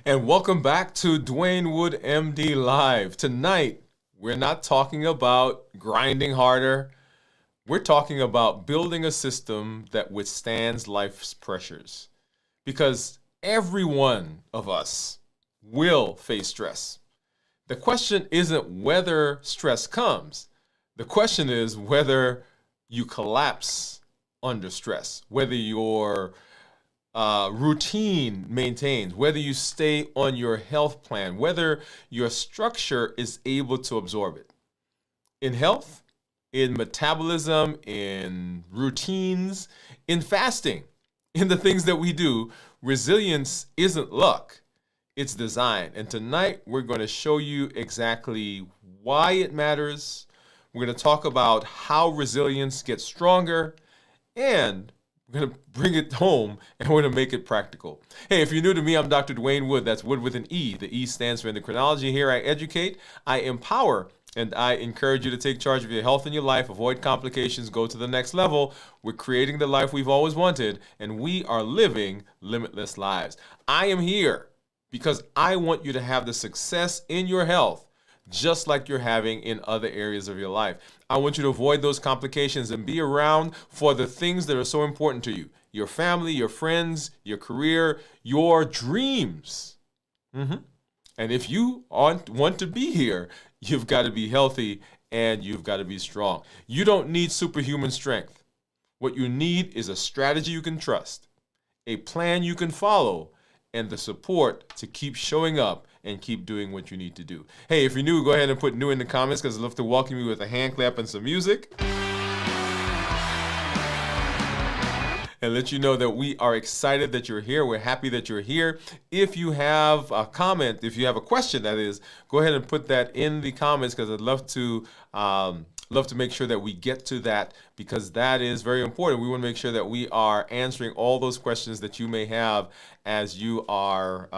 And welcome back to Dwain Woode MD Live. Tonight, we're not talking about grinding harder. We're talking about building a system that withstands life's pressures. Because every one of us will face stress. The question isn't whether stress comes. The question is whether you collapse under stress, whether your routine maintains, whether you stay on your health plan, whether your structure is able to absorb it. In health, in metabolism, in routines, in fasting, in the things that we do, resilience isn't luck, it's design. And tonight we're going to show you exactly why it matters. We're going to talk about how resilience gets stronger, and we're going to bring it home and we're going to make it practical. Hey, if you're new to me, I'm Dr. Dwain Woode. That's Wood with an E. The E stands for endocrinology. Here I educate, I empower, and I encourage you to take charge of your health and your life, avoid complications, go to the next level. We're creating the life we've always wanted, and we are living limitless lives. I am here because I want you to have the success in your health just like you're having in other areas of your life. I want you to avoid those complications and be around for the things that are so important to you. Your family, your friends, your career, your dreams. And if you want to be here, you've got to be healthy and you've got to be strong. You don't need superhuman strength. What you need is a strategy you can trust, a plan you can follow, and the support to keep showing up and keep doing what you need to do. Hey, if you're new, go ahead and put new in the comments because I'd love to welcome you with a hand clap and some music. And let you know that we are excited that you're here. We're happy that you're here. If you have a comment, if you have a question, that is, go ahead and put that in the comments because I'd love to make sure that we get to that because that is very important. We want to make sure that we are answering all those questions that you may have as you are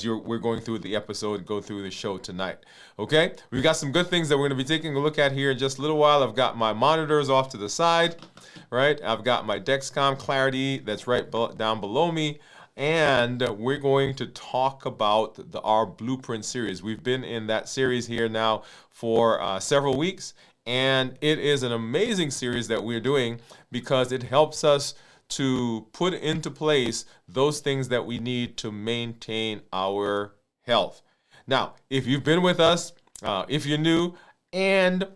we're going through the episode, go through the show tonight. Okay, we've got some good things that we're going to be taking a look at here in just a little while. I've got my monitors off to the side, right? I've got my Dexcom Clarity that's right down below me. And we're going to talk about our Blueprint series. We've been in that series here now for several weeks, and it is an amazing series that we're doing because it helps us to put into place those things that we need to maintain our health. Now, if you've been with us, if you're new,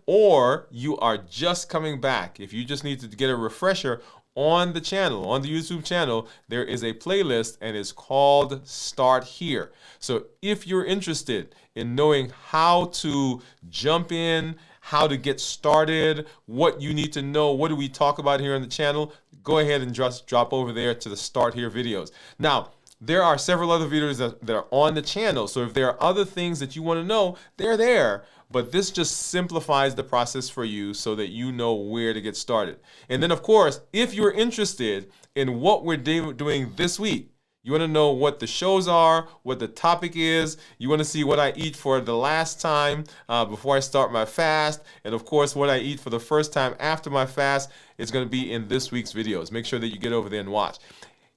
or you are just coming back, if you just need to get a refresher on the channel, on the YouTube channel, there is a playlist and it's called Start Here. So if you're interested in knowing how to jump in, how to get started, what you need to know, what do we talk about here on the channel, go ahead and just drop over there to the Start Here videos. Now, there are several other videos that are on the channel. So if there are other things that you want to know, they're there. But this just simplifies the process for you so that you know where to get started. And then, of course, if you're interested in what we're doing this week, you want to know what the shows are, what the topic is, you want to see what I eat for the last time before I start my fast, and of course what I eat for the first time after my fast is going to be in this week's videos. Make sure that you get over there and watch.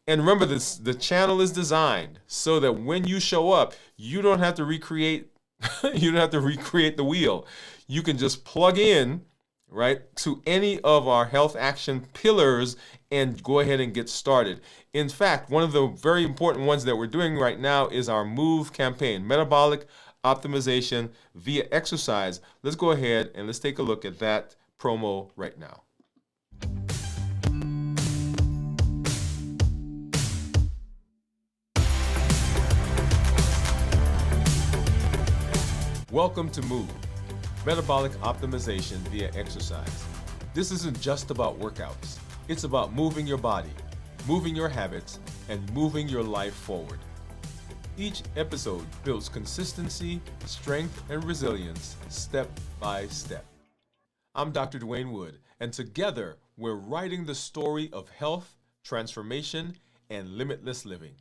And remember, the channel is designed so that when you show up, you don't have to recreate the wheel. You can just plug in, right, to any of our health action pillars and go ahead and get started. In fact, one of the very important ones that we're doing right now is our MOVE campaign, Metabolic Optimization via Exercise. Let's go ahead and let's take a look at that promo right now. Welcome to MOVE, Metabolic Optimization via Exercise. This isn't just about workouts. It's about moving your body, moving your habits, and moving your life forward. Each episode builds consistency, strength, and resilience step by step. I'm Dr. Dwain Woode, and together we're writing the story of health, transformation, and limitless living.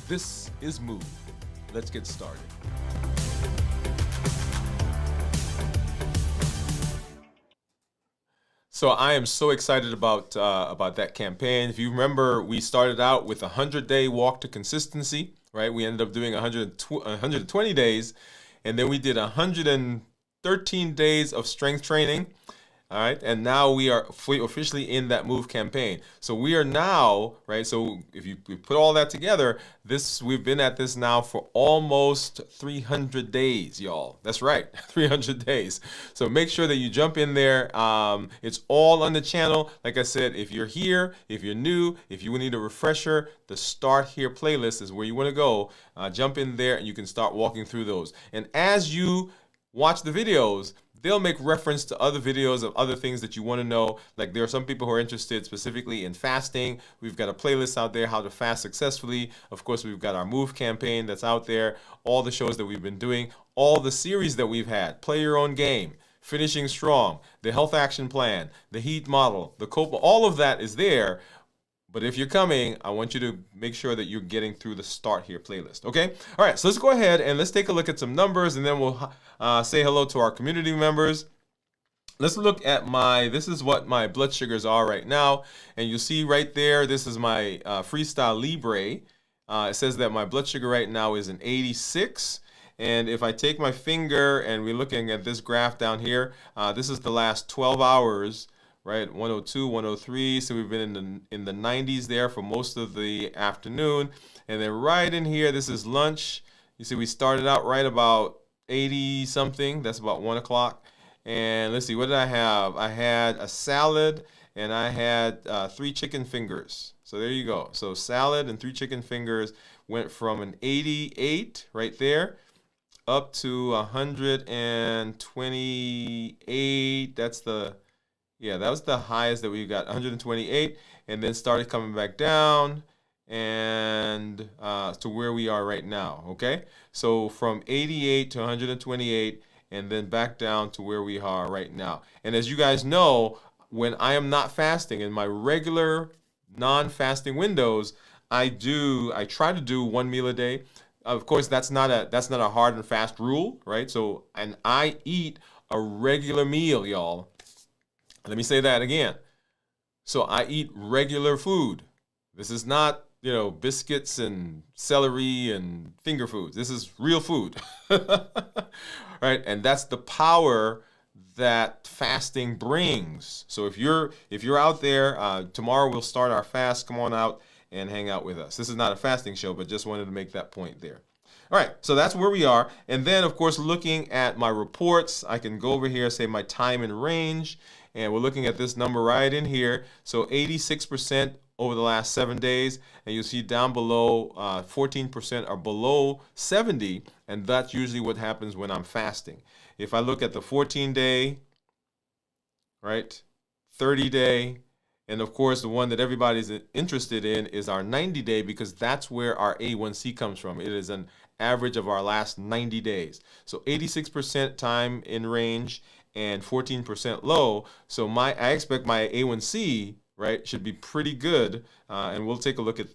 This is MOVE. Let's get started. So I am so excited about that campaign. If you remember, we started out with a 100-day walk to consistency, right? We ended up doing 120 days, and then we did 113 days of strength training. All right, and now we are officially in that move campaign. So we are now, right? So if you put all that together, we've been at this now for almost 300 days, y'all. That's right, 300 days. So make sure that you jump in there. It's all on the channel. Like I said, if you're here, if you're new, if you need a refresher, the Start Here playlist is where you want to go. Jump in there, and you can start walking through those. And as you watch the videos, they'll make reference to other videos of other things that you want to know. Like there are some people who are interested specifically in fasting. We've got a playlist out there, how to fast successfully. Of course, we've got our move campaign that's out there, all the shows that we've been doing, all the series that we've had, Play Your Own Game, Finishing Strong, the Health Action Plan, the Heat Model, the COPA, all of that is there. But if you're coming, I want you to make sure that you're getting through the Start Here playlist, okay? All right, so let's go ahead and let's take a look at some numbers, and then we'll say hello to our community members. Let's look at this is what my blood sugars are right now. And you'll see right there, this is my Freestyle Libre. It says that my blood sugar right now is an 86. And if I take my finger and we're looking at this graph down here, this is the last 12 hours. Right, 102, 103. So we've been in the 90s there for most of the afternoon, and then right in here, this is lunch. You see, we started out right about 80 something. That's about 1 o'clock. And let's see, what did I have? I had a salad, and I had 3 chicken fingers. So there you go. So salad and 3 chicken fingers went from an 88 right there up to 128. That was the highest that we got, 128, and then started coming back down and to where we are right now, okay? So from 88 to 128, and then back down to where we are right now. And as you guys know, when I am not fasting, in my regular non-fasting windows, I try to do 1 meal a day. Of course, that's not a hard and fast rule, right? So, and I eat a regular meal, y'all. Let me say that again. So I eat regular food. This is not, biscuits and celery and finger foods. This is real food. Right? And that's the power that fasting brings. So if you're out there, tomorrow we'll start our fast. Come on out and hang out with us. This is not a fasting show, but just wanted to make that point there. All right, so that's where we are. And then, of course, looking at my reports, I can go over here, say my time in range, and we're looking at this number right in here. So 86% over the last 7 days, and you'll see down below 14% are below 70, and that's usually what happens when I'm fasting. If I look at the 14-day, right, 30-day, and of course the one that everybody's interested in is our 90-day, because that's where our A1C comes from. It is an average of our last 90 days. So 86% time in range and 14% low. So I expect my A1C, right, should be pretty good. And we'll take a look at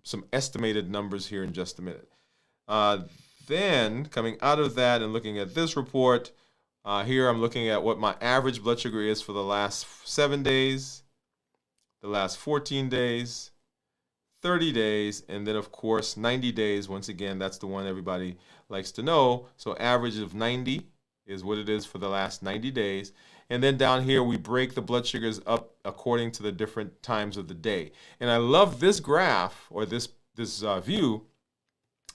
some estimated numbers here in just a minute. Then coming out of that and looking at this report, here I'm looking at what my average blood sugar is for the last 7 days, the last 14 days, 30 days, and then of course 90 days. Once again, that's the one everybody likes to know. So average of 90 is what it is for the last 90 days. And then down here, we break the blood sugars up according to the different times of the day. And I love this graph, or this view,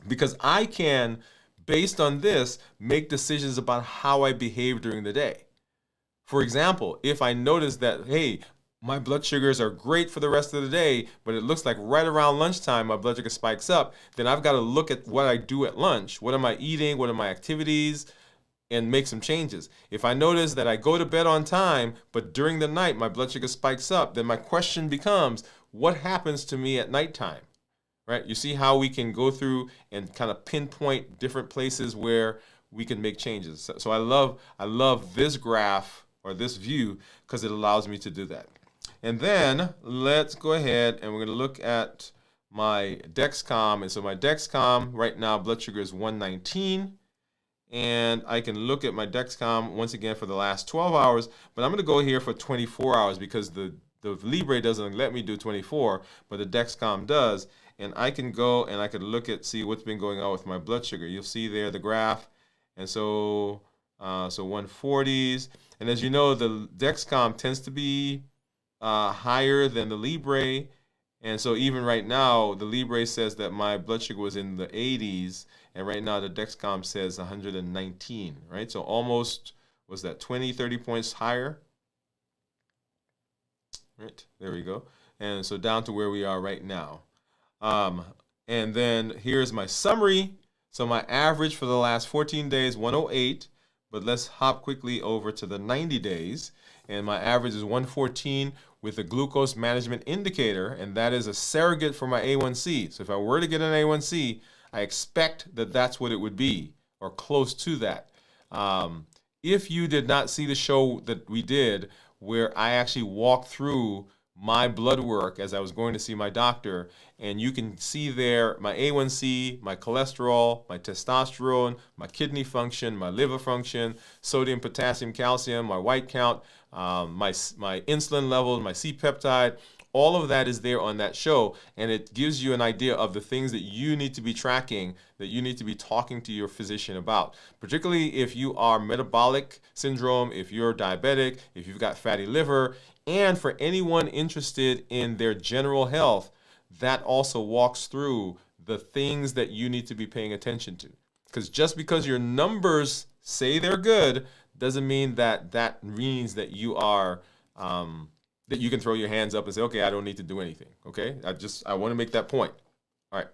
because I can, based on this, make decisions about how I behave during the day. For example, if I notice that, hey, my blood sugars are great for the rest of the day, but it looks like right around lunchtime my blood sugar spikes up, then I've got to look at what I do at lunch. What am I eating? What are my activities? And make some changes. If I notice that I go to bed on time, but during the night my blood sugar spikes up, then my question becomes, what happens to me at nighttime? Right? You see how we can go through and kind of pinpoint different places where we can make changes. So I love this graph, or this view, because it allows me to do that. And then let's go ahead and we're going to look at my Dexcom. And so my Dexcom right now, blood sugar is 119. And I can look at my Dexcom once again for the last 12 hours, but I'm going to go here for 24 hours because the Libre doesn't let me do 24, but the Dexcom does. and I can go and I could look at, see what's been going on with my blood sugar. You'll see there the graph, and so 140s, and as you know, the Dexcom tends to be higher than the Libre, and so even right now, the Libre says that my blood sugar was in the 80s, and right now the Dexcom says 119, right? So almost, was that 20, 30 points higher? Right, there we go. And so down to where we are right now. And then here's my summary. So my average for the last 14 days, 108. But let's hop quickly over to the 90 days. And my average is 114 with a glucose management indicator. And that is a surrogate for my A1C. So if I were to get an A1C, I expect that that's what it would be, or close to that. If you did not see the show that we did, where I actually walked through my blood work as I was going to see my doctor, and you can see there my A1C, my cholesterol, my testosterone, my kidney function, my liver function, sodium, potassium, calcium, my white count, my insulin levels, my C-peptide. All of that is there on that show, and it gives you an idea of the things that you need to be tracking, that you need to be talking to your physician about, particularly if you are metabolic syndrome, if you're diabetic, if you've got fatty liver, and for anyone interested in their general health, that also walks through the things that you need to be paying attention to. Because just because your numbers say they're good doesn't mean that means that you are that you can throw your hands up and say, okay, I don't need to do anything. Okay, I want to make that point. All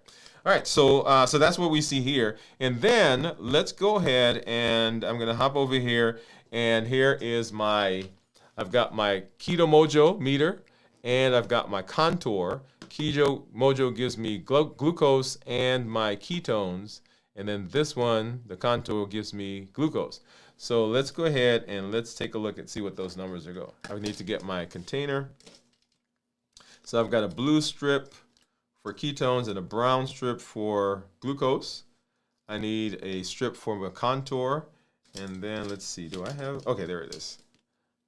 right. So that's what we see here. And then let's go ahead, and I'm gonna hop over here, and here is I've got my Keto Mojo meter, and I've got my Contour. Keto Mojo gives me glucose and my ketones, and then this one, the Contour, gives me glucose. So let's go ahead and let's take a look and see what those numbers are going. I need to get my container. So I've got a blue strip for ketones and a brown strip for glucose. I need a strip for my Contour, and then let's see, do I have, okay, there it is.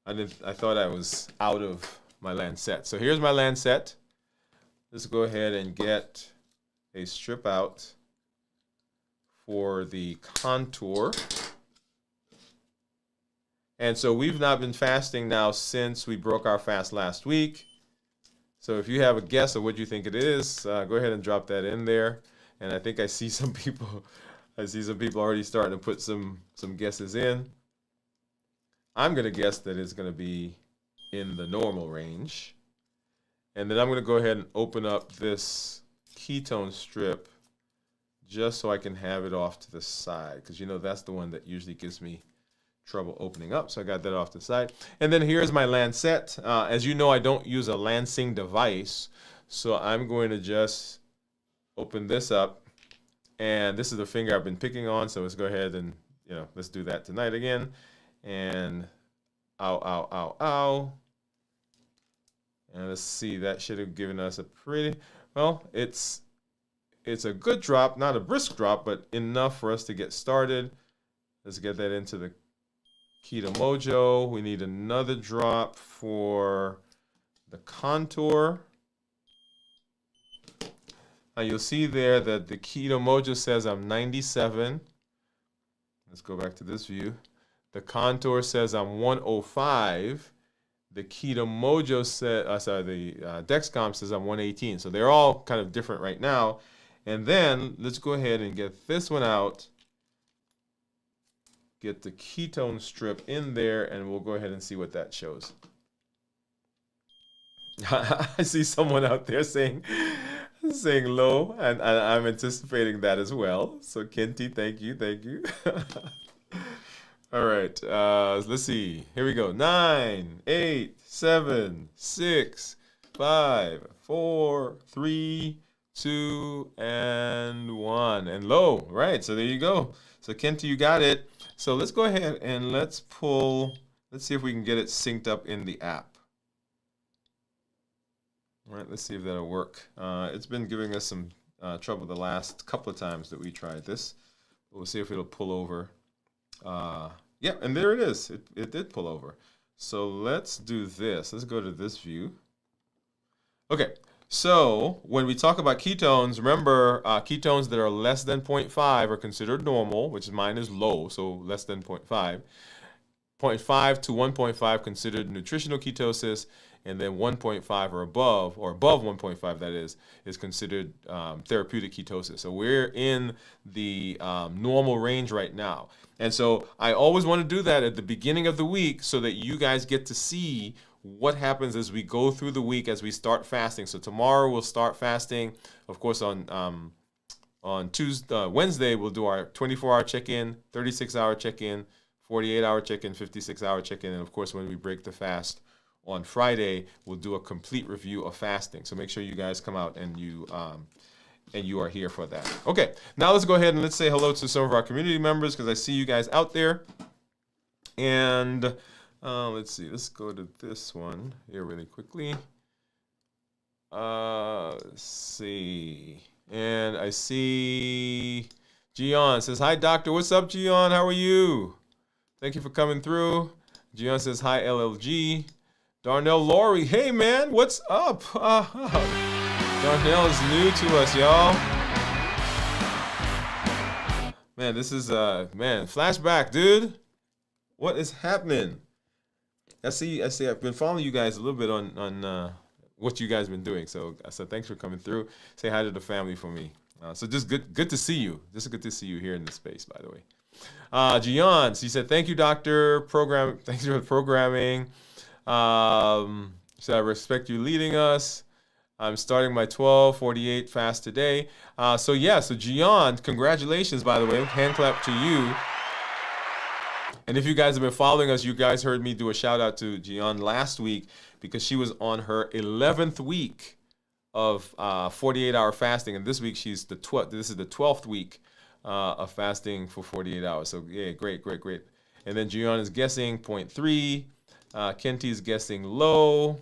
I thought I was out of my Lancet. So here's my Lancet. Let's go ahead and get a strip out for the Contour. And so we've not been fasting now since we broke our fast last week. So if you have a guess of what you think it is, go ahead and drop that in there. And I think I see some people already starting to put some guesses in. I'm going to guess that it's going to be in the normal range. And then I'm going to go ahead and open up this ketone strip just so I can have it off to the side, because you know that's the one that usually gives me trouble opening up. So I got that off the side. And then here's my Lancet. As you know, I don't use a lancing device, so I'm going to just open this up. And this is the finger I've been picking on, so let's go ahead and, let's do that tonight again. And ow, ow, ow, ow. And let's see, that should have given us a pretty, well, it's a good drop, not a brisk drop, but enough for us to get started. Let's get that into the Keto Mojo. We need another drop for the Contour. Now you'll see there that the Keto Mojo says I'm 97. Let's go back to this view. The Contour says I'm 105. The Keto Mojo says, the Dexcom says I'm 118. So they're all kind of different right now. And then let's go ahead and get this one out. Get the ketone strip in there, and we'll go ahead and see what that shows. I see someone out there saying low, and I'm anticipating that as well. So Kenti, thank you. All right, let's see. Here we go. 9, 8, 7, 6, 5, 4, 3, 2, and 1. And low. Right, so there you go. So Kenti, you got it. So let's go ahead and let's see if we can get it synced up in the app. All right, let's see if that'll work. It's been giving us some trouble the last couple of times that we tried this. We'll see if it'll pull over. Yeah, and there it is. It did pull over. So let's do this. Let's go to this view. Okay, So when we talk about ketones, remember ketones that are less than 0.5 are considered normal, which is mine is low, so less than 0.5. 0.5 to 1.5 considered nutritional ketosis, and then 1.5 or above 1.5, that is considered therapeutic ketosis. So we're in the normal range right now. And so I always want to do that at the beginning of the week so that you guys get to see what happens as we go through the week, as we start fasting. So tomorrow we'll start fasting. Of course, on Wednesday, we'll do our 24-hour check-in, 36-hour check-in, 48-hour check-in, 56-hour check-in, and of course, when we break the fast on Friday, we'll do a complete review of fasting. So make sure you guys come out and you are here for that. Okay, now let's go ahead and let's say hello to some of our community members because I see you guys out there. And let's see, let's go to this one here really quickly. Let's see, and I see Gian says, "Hi, doctor. What's up, Gian? How are you? Thank you for coming through." Gian says, "Hi, LLG." Darnell Laurie, "Hey, man, what's up?" Darnell is new to us, y'all. Man, this is, flashback, dude. What is happening? I see, I've been following you guys a little bit on what you guys been doing. So thanks for coming through. Say hi to the family for me. So just good to see you. Just good to see you here in the space, by the way. Gian, she said, "Thank you, doctor. Thanks for programming." She said, "I respect you leading us. I'm starting my 12:48 fast today." So Gian, congratulations, by the way. Hand clap to you. And if you guys have been following us, you guys heard me do a shout out to Gian last week because she was on her 11th week of 48-hour fasting, and this week she's this is the 12th week of fasting for 48 hours. So yeah, great. And then Gian is guessing 0.3. Kenti is guessing low.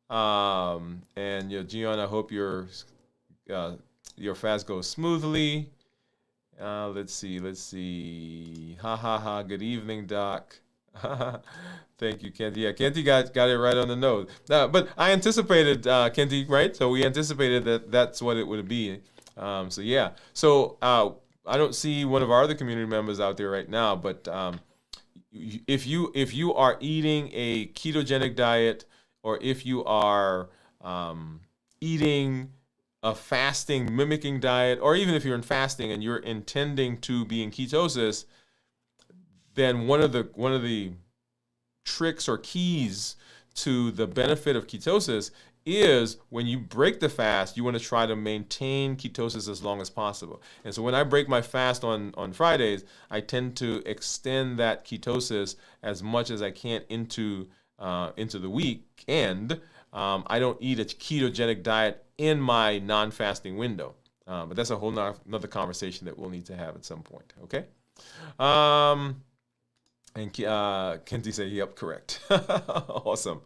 And Gian, I hope your fast goes smoothly. Let's see. Ha. Good evening, doc. Thank you, Kenti. Yeah, Kenti got it right on the nose. But I anticipated, Kenti, right? So we anticipated that's what it would be. So I don't see one of our other community members out there right now, but if you are eating a ketogenic diet, or if you are eating a fasting mimicking diet, or even if you're in fasting and you're intending to be in ketosis, then one of the tricks or keys to the benefit of ketosis is when you break the fast, you want to try to maintain ketosis as long as possible. And so when I break my fast on Fridays, I tend to extend that ketosis as much as I can into the weekend. I don't eat a ketogenic diet in my non-fasting window. But that's a whole another conversation that we'll need to have at some point, okay? And Kenti said, "Yep, correct." Awesome.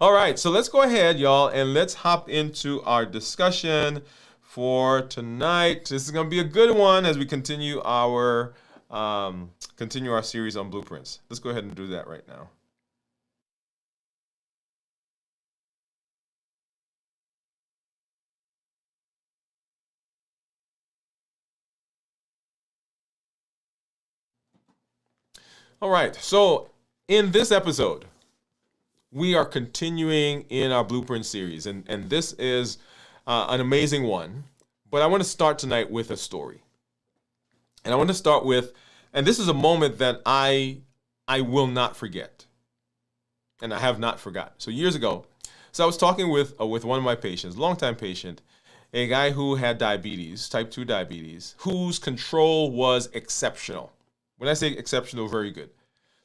All right, so let's go ahead, y'all, and let's hop into our discussion for tonight. This is going to be a good one as we continue our series on blueprints. Let's go ahead and do that right now. All right, so in this episode, we are continuing in our blueprint series, and this is an amazing one. But I want to start tonight with a story. And I want to start with, and this is a moment that I will not forget, and I have not forgotten. So years ago, I was talking with one of my patients, longtime patient, a guy who had diabetes, type 2 diabetes, whose control was exceptional. When I say exceptional, very good.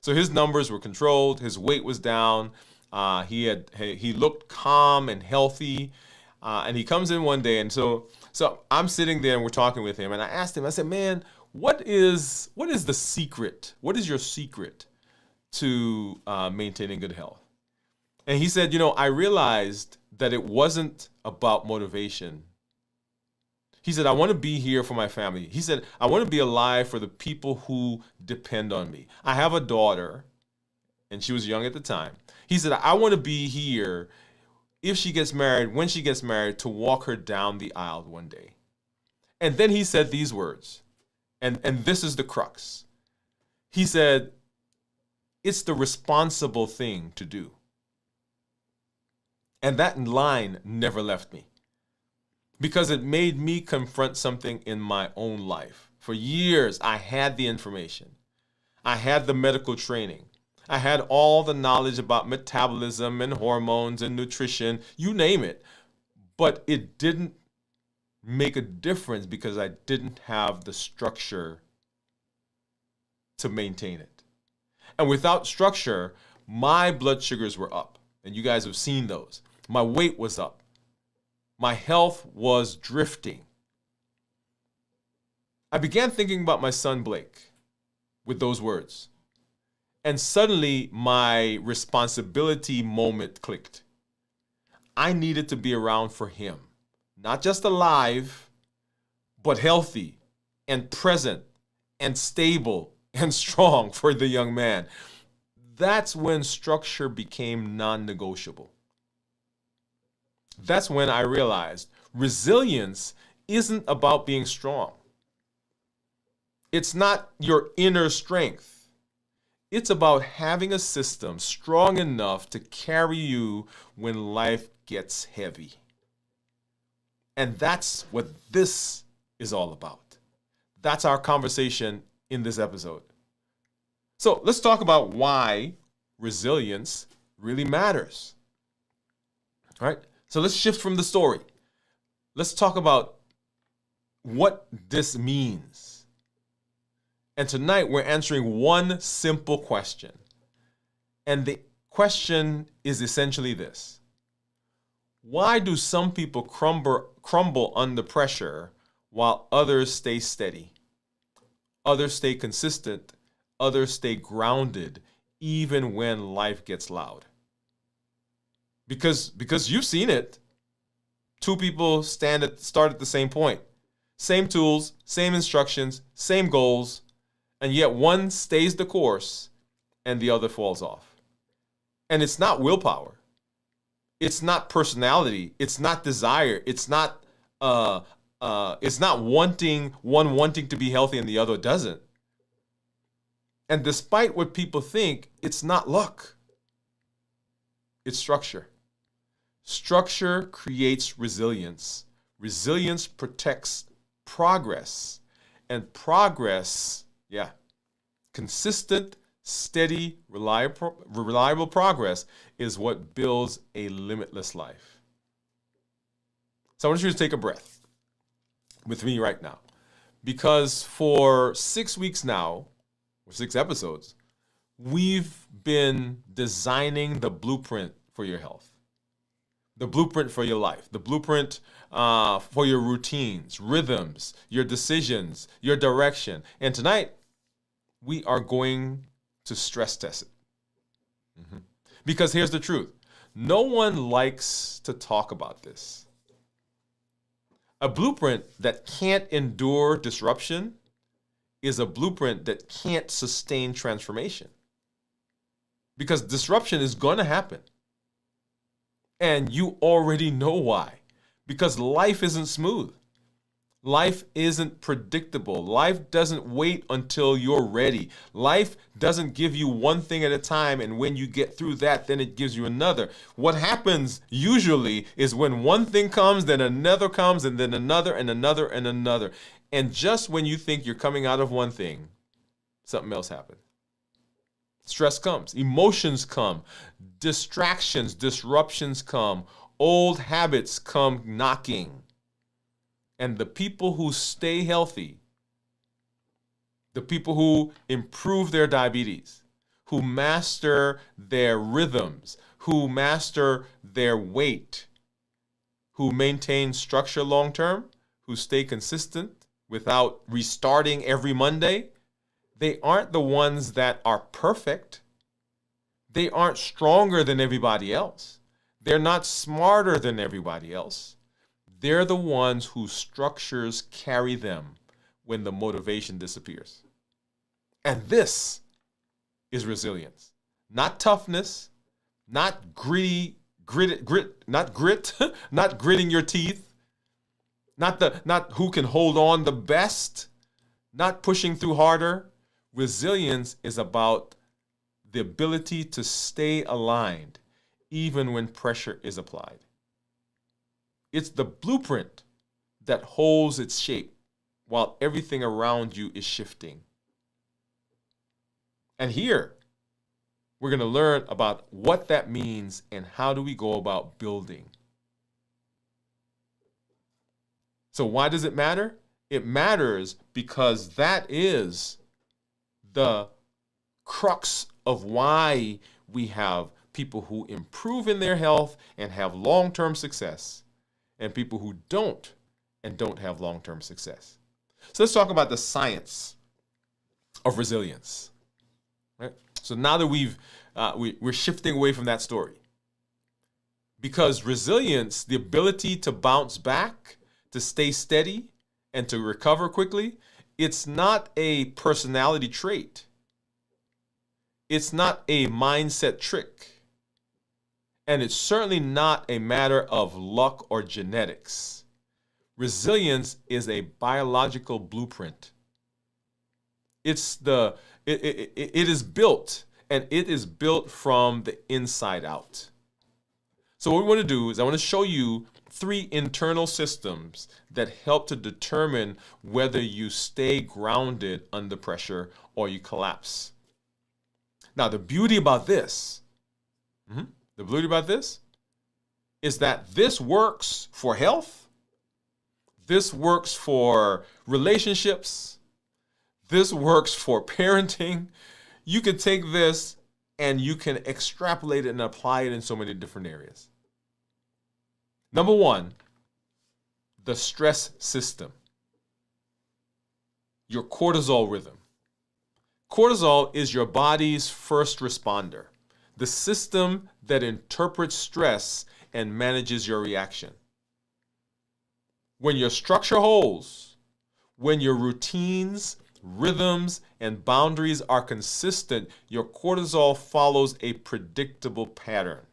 So his numbers were controlled. His weight was down. He looked calm and healthy. And he comes in one day, and so I'm sitting there and we're talking with him. And I asked him. I said, "Man, what is the secret? What is your secret to maintaining good health?" And he said, "I realized that it wasn't about motivation." He said, "I want to be here for my family." He said, "I want to be alive for the people who depend on me. I have a daughter," and she was young at the time. He said, "I want to be here if she gets married, when she gets married, to walk her down the aisle one day. And then he said these words, and this is the crux. He said, it's the responsible thing to do. And that line never left me because it made me confront something in my own life. For years, I had the information. I had the medical training. I had all the knowledge about metabolism and hormones and nutrition, you name it. But it didn't make a difference because I didn't have the structure to maintain it. And without structure, my blood sugars were up. And you guys have seen those. My weight was up. My health was drifting. I began thinking about my son Blake with those words. And suddenly my responsibility moment clicked. I needed to be around for him, not just alive, but healthy and present and stable and strong for the young man. That's when structure became non-negotiable. That's when I realized resilience isn't about being strong. It's not your inner strength. It's about having a system strong enough to carry you when life gets heavy. And that's what this is all about. That's our conversation in this episode. So let's talk about why resilience really matters. All right? So let's shift from the story. Let's talk about what this means. And tonight we're answering one simple question. And the question is essentially this: why do some people crumble under pressure while others stay steady? Others stay consistent. Others stay grounded even when life gets loud. Because you've seen it. Two people start at the same point. Same tools, same instructions, same goals, and yet one stays the course and the other falls off. And it's not willpower. It's not personality. It's not desire. It's not wanting to be healthy and the other doesn't. And despite what people think, it's not luck. It's structure. Structure creates resilience. Resilience protects progress. And progress, consistent, steady, reliable progress is what builds a limitless life. So I want you to take a breath with me right now. Because for 6 weeks now, or 6 episodes, we've been designing the blueprint for your health, the blueprint for your life, the blueprint for your routines, rhythms, your decisions, your direction. And tonight, we are going to stress test it. Because here's the truth. No one likes to talk about this. A blueprint that can't endure disruption is a blueprint that can't sustain transformation. Because disruption is going to happen. And you already know why. Because life isn't smooth. Life isn't predictable. Life doesn't wait until you're ready. Life doesn't give you one thing at a time, and when you get through that, then it gives you another. What happens usually is when one thing comes, then another comes, and then another, and another, and another. And just when you think you're coming out of one thing, something else happens. Stress comes, emotions come, distractions, disruptions come, old habits come knocking. And the people who stay healthy, the people who improve their diabetes, who master their rhythms, who master their weight, who maintain structure long term, who stay consistent without restarting every Monday, they aren't the ones that are perfect. They aren't stronger than everybody else. They're not smarter than everybody else. They're the ones whose structures carry them when the motivation disappears. And this is resilience. Not toughness, not gritty not grit, not gritting your teeth, not who can hold on the best, not pushing through harder. Resilience is about the ability to stay aligned even when pressure is applied. It's the blueprint that holds its shape while everything around you is shifting. And here, we're going to learn about what that means and how do we go about building. So why does it matter? It matters because that is the crux of why we have people who improve in their health and have long-term success, and people who don't and don't have long-term success. So let's talk about the science of resilience. Right? So now that we're shifting away from that story, because resilience, the ability to bounce back, to stay steady, and to recover quickly, it's not a personality trait. It's not a mindset trick. And it's certainly not a matter of luck or genetics. Resilience is a biological blueprint. It is built, and it is built from the inside out. So what we want to do is I want to show you 3 internal systems that help to determine whether you stay grounded under pressure or you collapse. Now, the beauty about this is that this works for health. This works for relationships. This works for parenting. You can take this and you can extrapolate it and apply it in so many different areas. Number 1, the stress system. Your cortisol rhythm. Cortisol is your body's first responder, the system that interprets stress and manages your reaction. When your structure holds, when your routines, rhythms, and boundaries are consistent, your cortisol follows a predictable pattern.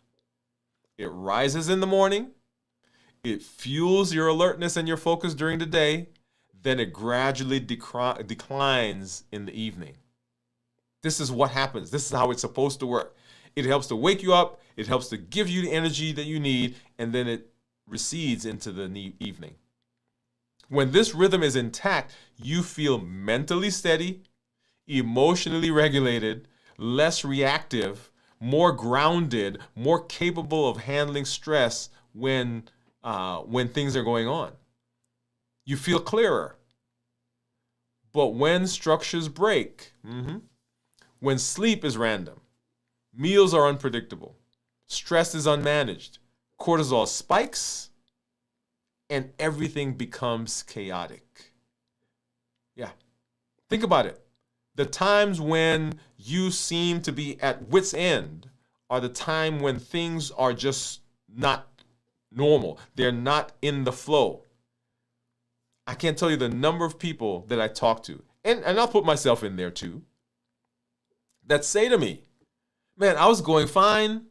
It rises in the morning, it fuels your alertness and your focus during the day, then it gradually declines in the evening. This is what happens. This is how it's supposed to work. It helps to wake you up, it helps to give you the energy that you need, and then it recedes into the evening. When this rhythm is intact, you feel mentally steady, emotionally regulated, less reactive, more grounded, more capable of handling stress when things are going on. You feel clearer. But when structures break, when sleep is random, meals are unpredictable, stress is unmanaged, cortisol spikes, and everything becomes chaotic. Yeah. Think about it. The times when you seem to be at wit's end are the time when things are just not normal. They're not in the flow. I can't tell you the number of people that I talk to, and I'll put myself in there too, that say to me, man, I was going fine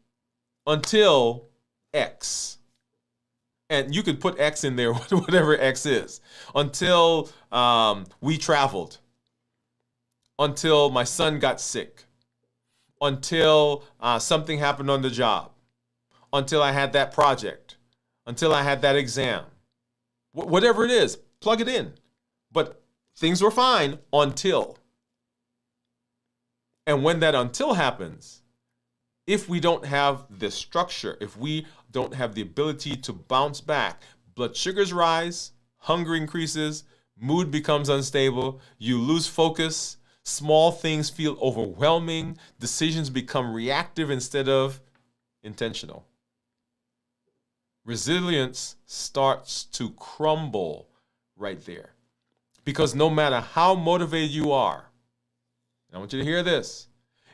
until X. And you could put X in there, whatever X is, until we traveled, until my son got sick, until something happened on the job, until I had that project, until I had that exam. Whatever it is, plug it in. But things were fine until. And when that until happens, if we don't have the structure, if we don't have the ability to bounce back, blood sugars rise, hunger increases, mood becomes unstable, you lose focus, small things feel overwhelming, decisions become reactive instead of intentional. Resilience starts to crumble right there. Because no matter how motivated you are, I want you to hear this.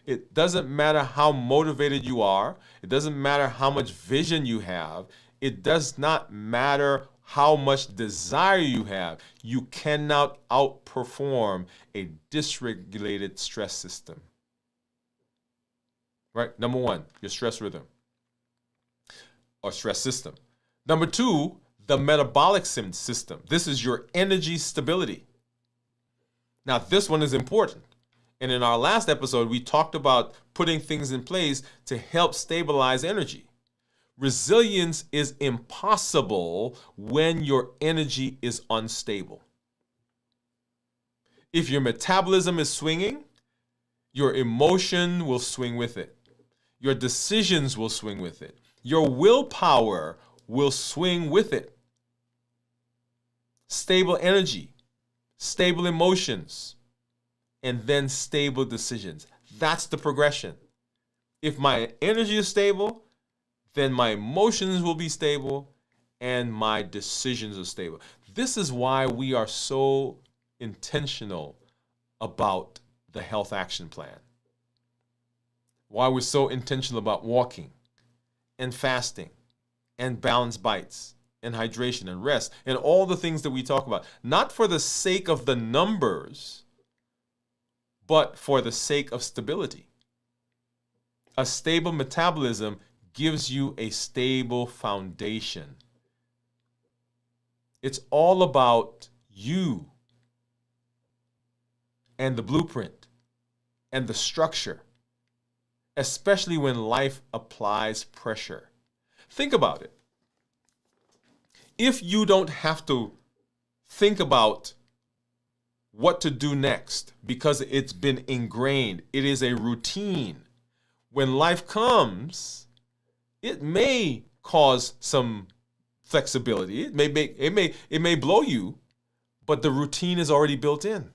It doesn't matter how motivated you are. It doesn't matter how much vision you have. It does not matter how much desire you have. You cannot outperform a dysregulated stress system. Right? Number 1, your stress rhythm. or stress system. Number two, the metabolic system. This is your energy stability. Now, this one is important. And in our last episode, we talked about putting things in place to help stabilize energy. Resilience is impossible when your energy is unstable. If your metabolism is swinging, your emotion will swing with it. Your decisions will swing with it. Your willpower will swing with it. Stable energy, stable emotions, and then stable decisions. That's the progression. If my energy is stable, then my emotions will be stable and my decisions are stable. This is why we are so intentional about the health action plan. Why we're so intentional about walking and fasting and balanced bites and hydration and rest and all the things that we talk about. Not for the sake of the numbers, but for the sake of stability. A stable metabolism gives you a stable foundation. It's all about you and the blueprint and the structure, especially when life applies pressure. Think about it. If you don't have to think about what to do next because it's been ingrained, it is a routine. When life comes, it may cause some flexibility. It may blow you, but the routine is already built in.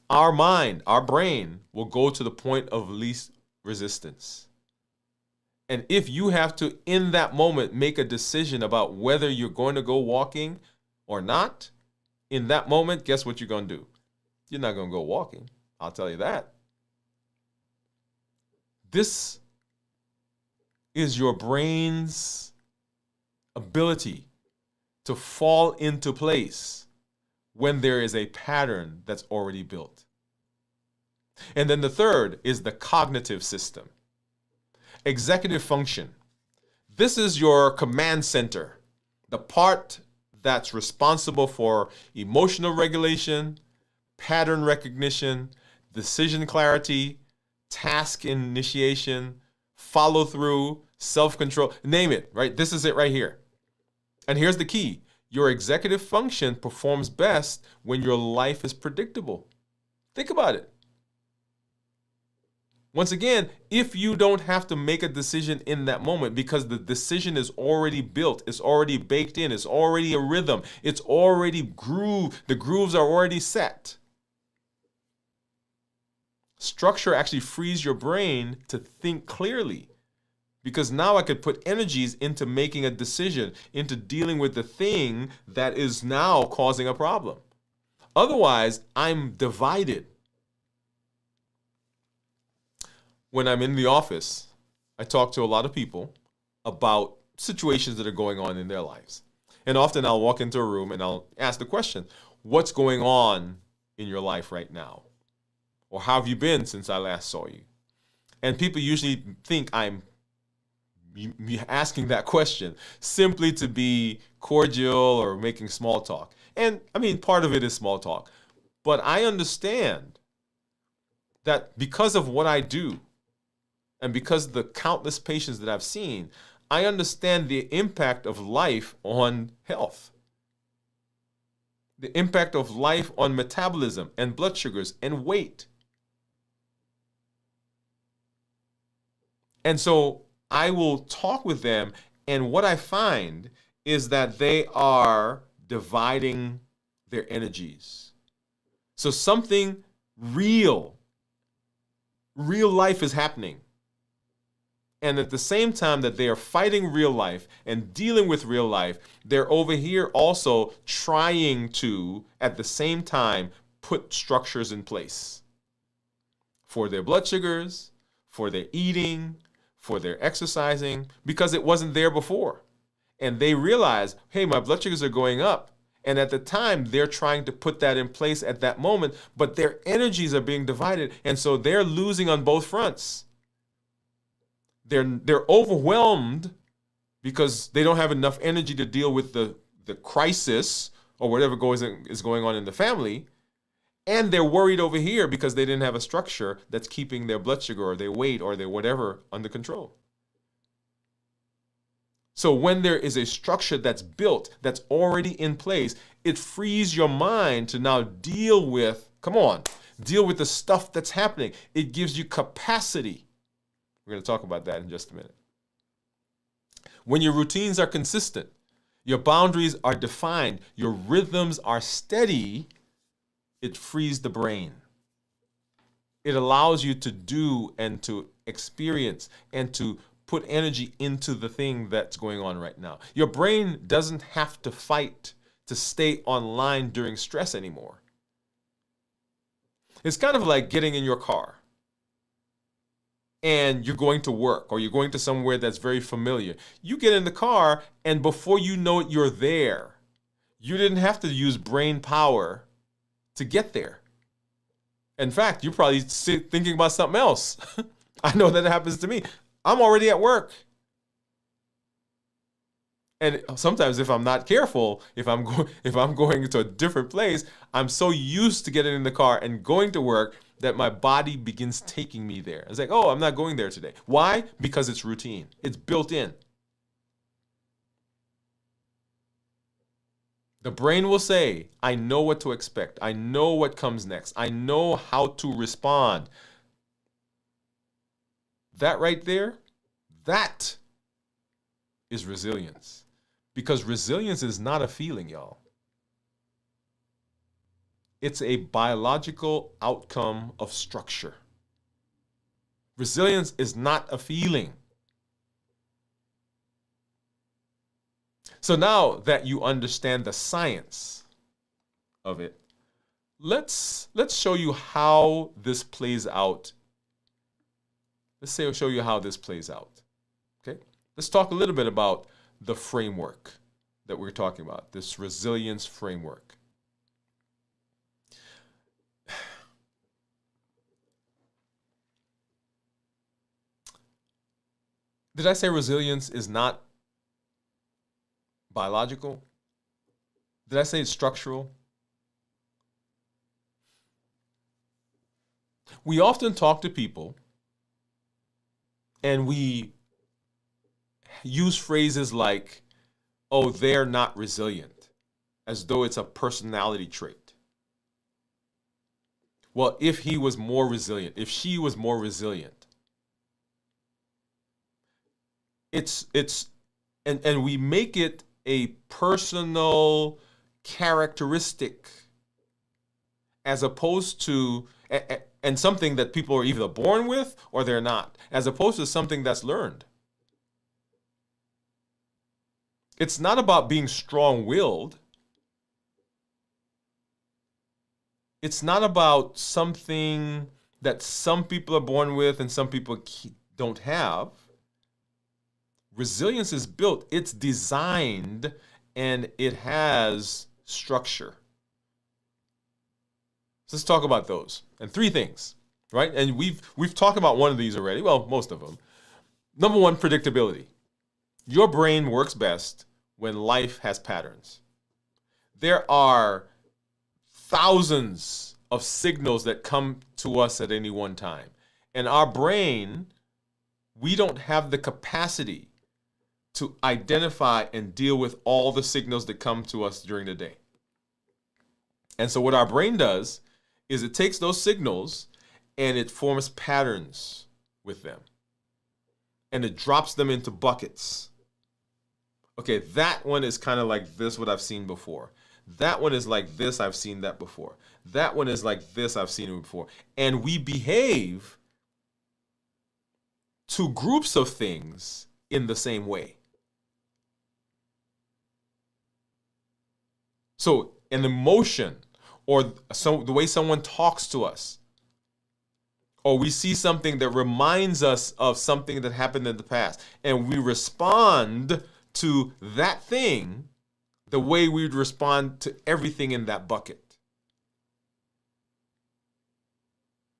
Our mind, our brain will go to the point of least resistance. And if you have to, in that moment, make a decision about whether you're going to go walking or not, in that moment, guess what you're going to do? You're not going to go walking. I'll tell you that. This is your brain's ability to fall into place when there is a pattern that's already built. And then the third is the cognitive system. Executive function. This is your command center, the part that's responsible for emotional regulation, pattern recognition, decision clarity, task initiation, follow through, self-control, name it, right? This is it right here. And here's the key. Your executive function performs best when your life is predictable. Think about it. Once again, if you don't have to make a decision in that moment because the decision is already built, it's already baked in, it's already a rhythm, it's already grooved, the grooves are already set. Structure actually frees your brain to think clearly because now I could put energies into making a decision, into dealing with the thing that is now causing a problem. Otherwise, I'm divided. When I'm in the office, I talk to a lot of people about situations that are going on in their lives. And often I'll walk into a room and I'll ask the question, what's going on in your life right now? Or how have you been since I last saw you? And people usually think I'm asking that question simply to be cordial or making small talk. And I mean, part of it is small talk. But I understand that because of what I do, and because of the countless patients that I've seen, I understand the impact of life on health. The impact of life on metabolism and blood sugars and weight. And so I will talk with them, and what I find is that they are dividing their energies. So something real life is happening. And at the same time that they are fighting real life and dealing with real life, they're over here also trying to, at the same time, put structures in place for their blood sugars, for their eating, for their exercising, because it wasn't there before. And they realize, hey, my blood sugars are going up. And at the time, they're trying to put that in place at that moment, but their energies are being divided. And so they're losing on both fronts. They're overwhelmed because they don't have enough energy to deal with the crisis or whatever is going on in the family. And they're worried over here because they didn't have a structure that's keeping their blood sugar or their weight or their whatever under control. So when there is a structure that's built, that's already in place, it frees your mind to now deal with the stuff that's happening. It gives you capacity. We're going to talk about that in just a minute. When your routines are consistent, your boundaries are defined, your rhythms are steady, it frees the brain. It allows you to do and to experience and to put energy into the thing that's going on right now. Your brain doesn't have to fight to stay online during stress anymore. It's kind of like getting in your car and you're going to work or you're going to somewhere that's very familiar. You get in the car and before you know it, you're there. You didn't have to use brain power to get there. In fact, you're probably thinking about something else. I know that happens to me. I'm already at work. And sometimes if I'm not careful, if I'm going to a different place, I'm so used to getting in the car and going to work that my body begins taking me there. It's like, oh, I'm not going there today. Why? Because it's routine. It's built in. The brain will say, I know what to expect. I know what comes next. I know how to respond. That right there, that is resilience. Because resilience is not a feeling, y'all. It's a biological outcome of structure. Resilience is not a feeling. So now that you understand the science of it, let's show you how this plays out. Show you how this plays out. Okay? Let's talk a little bit about the framework that we're talking about, this resilience framework. Did I say resilience is not biological? Did I say it's structural? We often talk to people and we use phrases like, oh, they're not resilient, as though it's a personality trait. Well, if he was more resilient, if she was more resilient, and we make it a personal characteristic as opposed to and something that people are either born with or they're not, as opposed to something that's learned. It's not about being strong-willed. It's not about something that some people are born with and some people don't have. Resilience is built, it's designed, and it has structure. So let's talk about those. And three things, right? And we've talked about one of these already, well, most of them. Number one, predictability. Your brain works best when life has patterns. There are thousands of signals that come to us at any one time. And our brain, we don't have the capacity to identify and deal with all the signals that come to us during the day. And so what our brain does is it takes those signals and it forms patterns with them. And it drops them into buckets. Okay, that one is kind of like this, what I've seen before. That one is like this, I've seen that before. That one is like this, I've seen it before. And we behave to groups of things in the same way. So an emotion or the way someone talks to us, or we see something that reminds us of something that happened in the past, and we respond to that thing the way we would respond to everything in that bucket.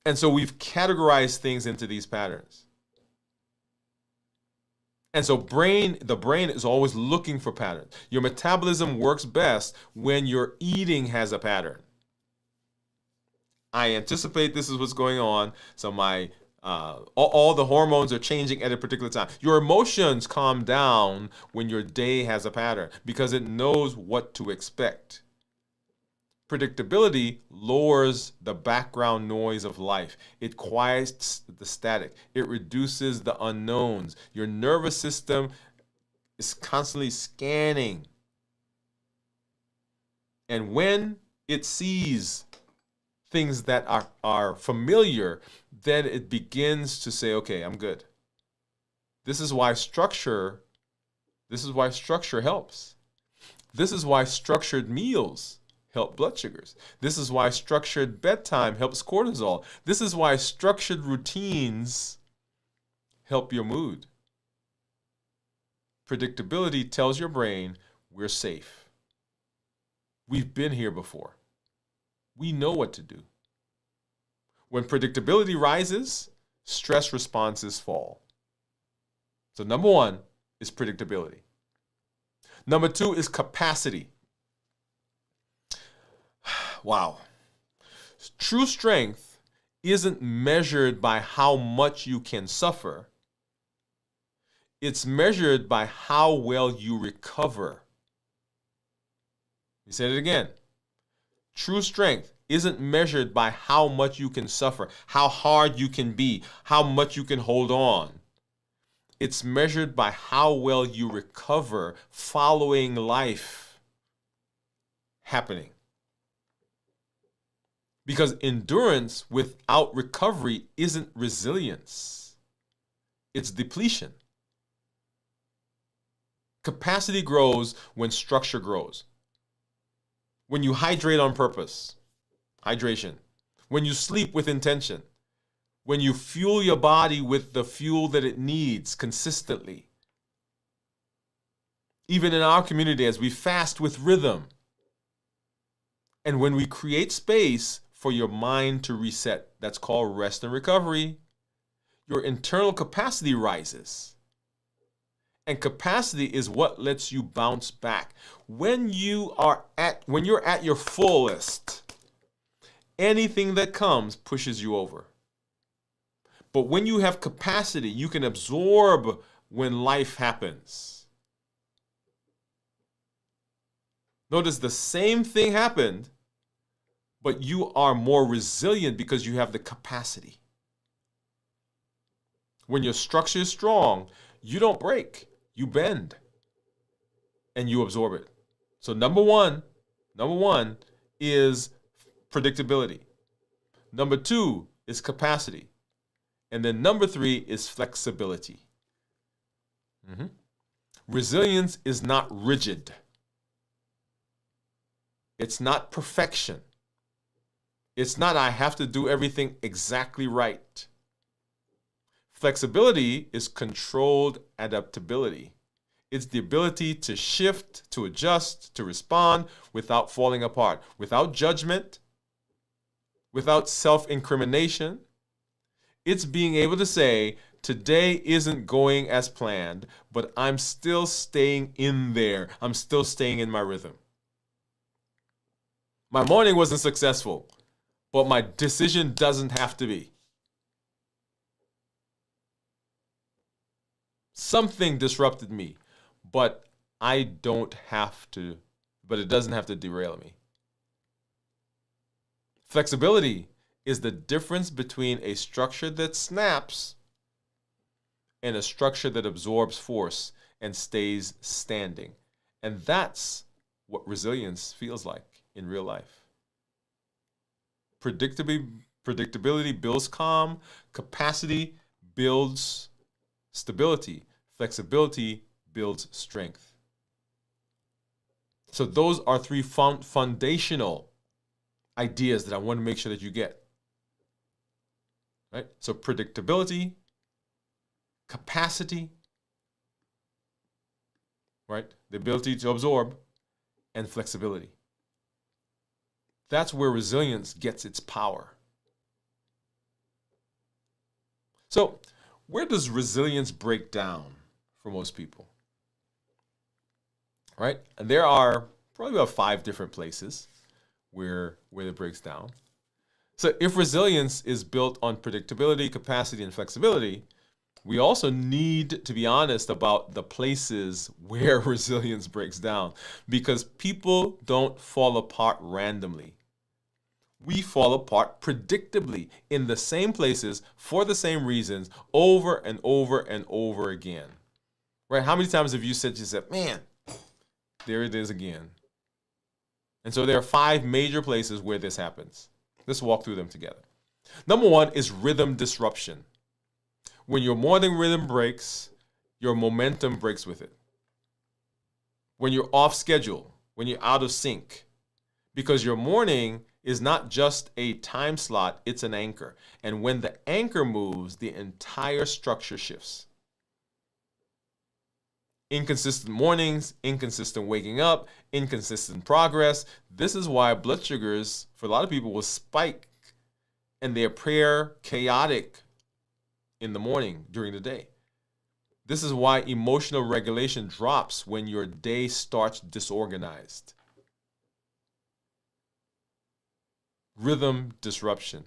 And so we've categorized things into these patterns. And so the brain is always looking for patterns. Your metabolism works best when your eating has a pattern. I anticipate this is what's going on, so my all the hormones are changing at a particular time. Your emotions calm down when your day has a pattern because it knows what to expect. Predictability lowers the background noise of life. It quiets the static. It reduces the unknowns. Your nervous system is constantly scanning. And when it sees things that are familiar, then it begins to say, okay, I'm good. This is why structure helps. This is why structured meals help blood sugars. This is why structured bedtime helps cortisol. This is why structured routines help your mood. Predictability tells your brain we're safe. We've been here before. We know what to do. When predictability rises, stress responses fall. So number one is predictability. Number two is capacity. Wow. True strength isn't measured by how much you can suffer. It's measured by how well you recover. You said it again. True strength isn't measured by how much you can suffer, how hard you can be, how much you can hold on. It's measured by how well you recover following life happening. Because endurance without recovery isn't resilience. It's depletion. Capacity grows when structure grows. When you hydrate on purpose, hydration. When you sleep with intention. When you fuel your body with the fuel that it needs consistently. Even in our community, as we fast with rhythm. And when we create space for your mind to reset, that's called rest and recovery, your internal capacity rises. And capacity is what lets you bounce back. When you're at your fullest, anything that comes pushes you over. But when you have capacity, you can absorb when life happens. Notice the same thing happened, but you are more resilient because you have the capacity. When your structure is strong, you don't break, you bend, and you absorb it. So number one is predictability. Number two is capacity. And then number three is flexibility. Resilience is not rigid. It's not perfection. It's not I have to do everything exactly right. Flexibility is controlled adaptability. It's the ability to shift, to adjust, to respond without falling apart, without judgment, without self-incrimination. It's being able to say, today isn't going as planned, but I'm still staying in there. I'm still staying in my rhythm. My morning wasn't successful, but my decision doesn't have to be. Something disrupted me, but it doesn't have to derail me. Flexibility is the difference between a structure that snaps and a structure that absorbs force and stays standing. And that's what resilience feels like in real life. Predictability builds calm. Capacity builds stability. Flexibility builds strength. So those are three foundational ideas that I want to make sure that you get. Right? So predictability, capacity, right? The ability to absorb, and flexibility. That's where resilience gets its power. So, where does resilience break down for most people. Right? And there are probably about 5 different places where it breaks down. So if resilience is built on predictability, capacity, and flexibility, we also need to be honest about the places where resilience breaks down, because people don't fall apart randomly. We fall apart predictably in the same places for the same reasons over and over and over again. Right? How many times have you said to yourself, man, there it is again? And so there are 5 major places where this happens. Let's walk through them together. Number 1 is rhythm disruption. When your morning rhythm breaks, your momentum breaks with it. When you're off schedule, when you're out of sync, because your morning is not just a time slot, it's an anchor. And when the anchor moves, the entire structure shifts. Inconsistent mornings, inconsistent waking up, inconsistent progress. This is why blood sugars, for a lot of people, will spike and they appear chaotic in the morning during the day. This is why emotional regulation drops when your day starts disorganized. Rhythm disruption.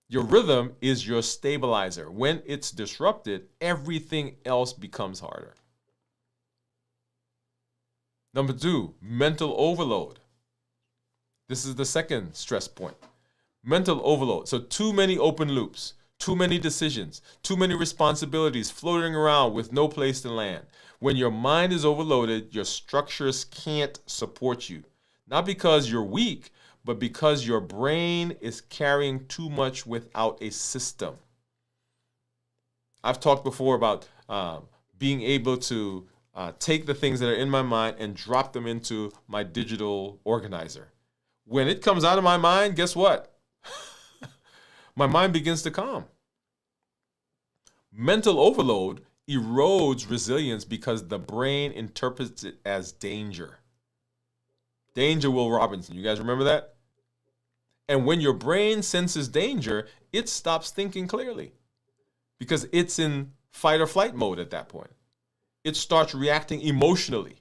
Your rhythm is your stabilizer. When it's disrupted, everything else becomes harder. Number 2, mental overload. This is the second stress point. Mental overload. So too many open loops, too many decisions, too many responsibilities floating around with no place to land. When your mind is overloaded, your structures can't support you. Not because you're weak, but because your brain is carrying too much without a system. I've talked before about being able to take the things that are in my mind and drop them into my digital organizer. When it comes out of my mind, guess what? My mind begins to calm. Mental overload erodes resilience because the brain interprets it as danger. Danger, Will Robinson. You guys remember that? And when your brain senses danger, it stops thinking clearly because it's in fight or flight mode at that point. It starts reacting emotionally.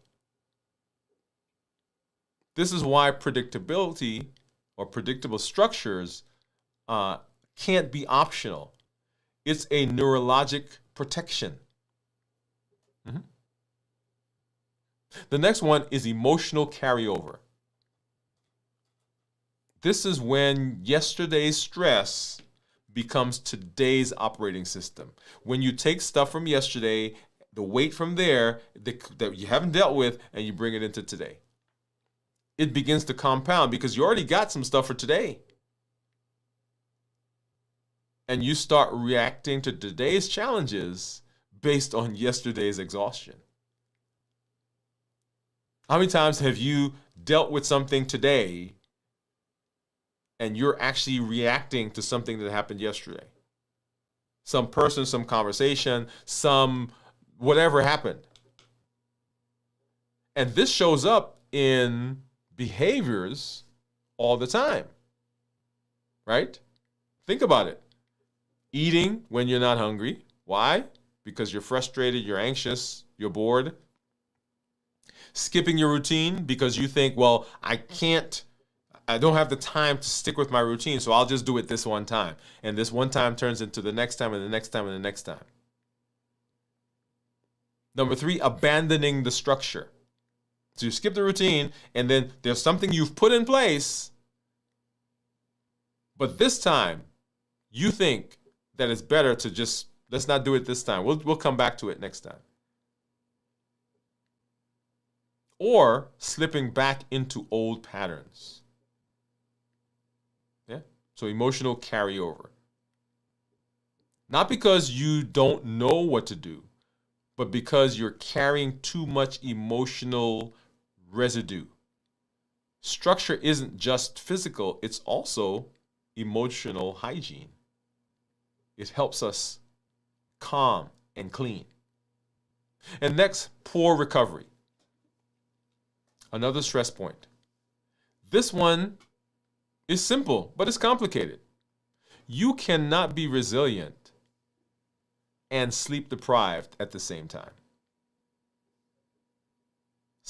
This is why predictability or predictable structures can't be optional. It's a neurologic protection. Mm-hmm. The next one is emotional carryover. This is when yesterday's stress becomes today's operating system. When you take stuff from yesterday, the weight from there that you haven't dealt with, and you bring it into today. It begins to compound because you already got some stuff for today. And you start reacting to today's challenges based on yesterday's exhaustion. How many times have you dealt with something today and you're actually reacting to something that happened yesterday? Some person, some conversation, some whatever happened. And this shows up in behaviors all the time, right? Think about it. Eating when you're not hungry. Why? Because you're frustrated, you're anxious, you're bored. Skipping your routine because you think, well, I don't have the time to stick with my routine, so I'll just do it this one time. And this one time turns into the next time and the next time and the next time. Number 3, abandoning the structure. So you skip the routine, and then there's something you've put in place, but this time you think that it's better to just, let's not do it this time. We'll come back to it next time. Or slipping back into old patterns. Yeah. So emotional carryover. Not because you don't know what to do, but because you're carrying too much emotional residue. Structure isn't just physical, it's also emotional hygiene. It helps us calm and clean. And next, poor recovery. Another stress point. This one is simple, but it's complicated. You cannot be resilient and sleep deprived at the same time.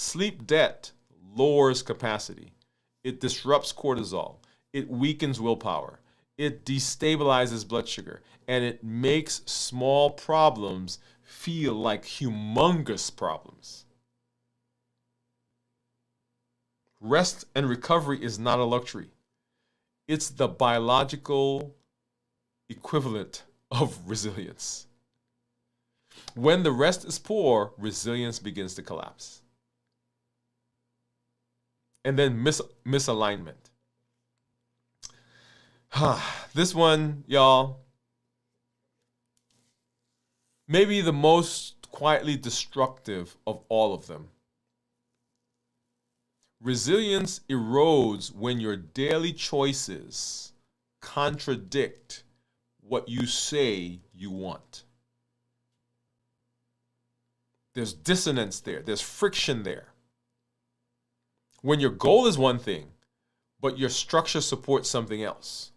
Sleep debt lowers capacity. It disrupts cortisol. It weakens willpower. It destabilizes blood sugar. And it makes small problems feel like humongous problems. Rest and recovery is not a luxury. It's the biological equivalent of resilience. When the rest is poor, resilience begins to collapse. And then misalignment. This one, y'all, maybe the most quietly destructive of all of them. Resilience erodes when your daily choices contradict what you say you want. There's dissonance there. There's friction there. When your goal is one thing, but your structure supports something else,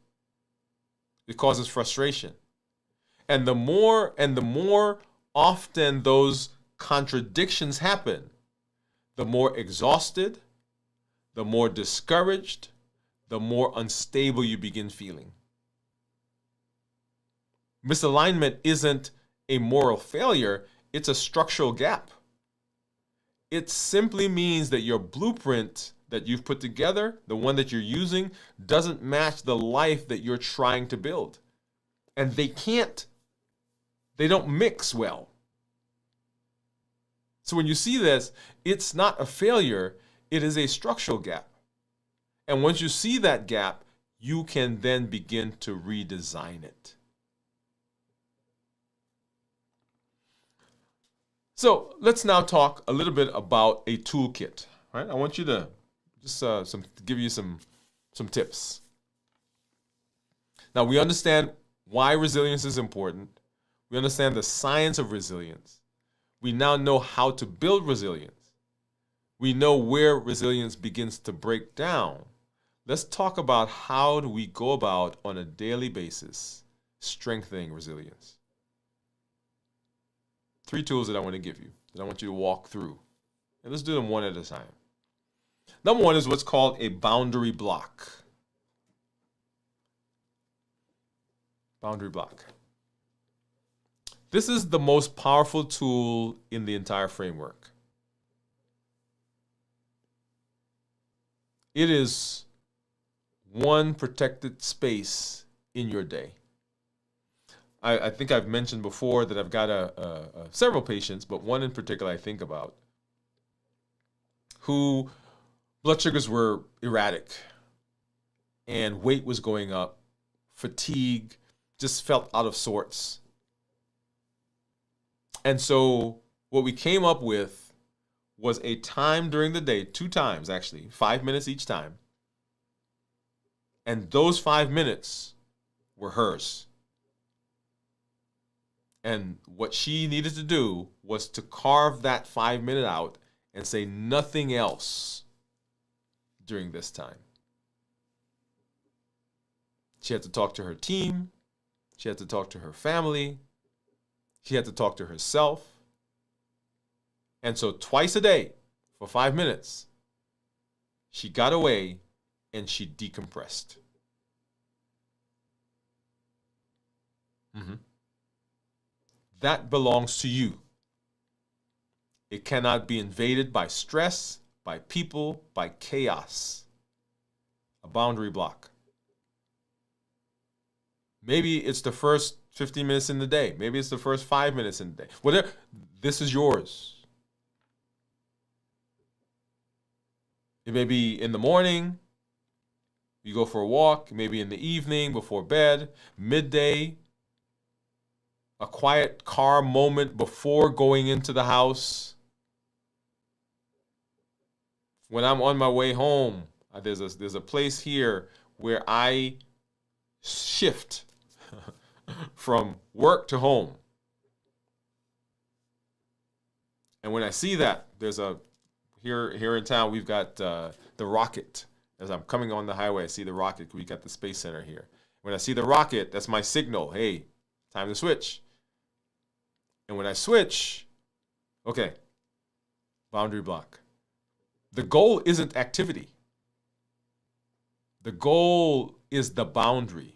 it causes frustration. And the more often those contradictions happen, the more exhausted, the more discouraged, the more unstable you begin feeling. Misalignment isn't a moral failure, it's a structural gap. It simply means that your blueprint that you've put together, the one that you're using, doesn't match the life that you're trying to build. And they don't mix well. So when you see this, it's not a failure, it is a structural gap. And once you see that gap, you can then begin to redesign it. So let's now talk a little bit about a toolkit. Right? I want you to just give you some tips. Now we understand why resilience is important. We understand the science of resilience. We now know how to build resilience. We know where resilience begins to break down. Let's talk about how do we go about on a daily basis strengthening resilience. 3 tools that I want to give you, that I want you to walk through. And let's do them one at a time. Number 1 is what's called a boundary block. Boundary block. This is the most powerful tool in the entire framework. It is one protected space in your day. I think I've mentioned before that I've got several patients, but one in particular I think about, who blood sugars were erratic and weight was going up, fatigue, just felt out of sorts. And so what we came up with was a time during the day, 2 times actually, 5 minutes each time. And those 5 minutes were hers. And what she needed to do was to carve that 5 minute out and say nothing else during this time. She had to talk to her team. She had to talk to her family. She had to talk to herself. And so twice a day for 5 minutes, she got away and she decompressed. That belongs to you. It cannot be invaded by stress, by people, by chaos. A boundary block. Maybe it's the first 15 minutes in the day. Maybe it's the first 5 minutes in the day. Whatever. This is yours. It may be in the morning. You go for a walk. Maybe in the evening, before bed, midday. A quiet car moment before going into the house. When I'm on my way home, there's a place here where I shift from work to home. And when I see that, there's here in town, we've got the rocket. As I'm coming on the highway, I see the rocket. We got the Space Center here. When I see the rocket, that's my signal. Hey, time to switch. And when I switch, okay, boundary block. The goal isn't activity. The goal is the boundary.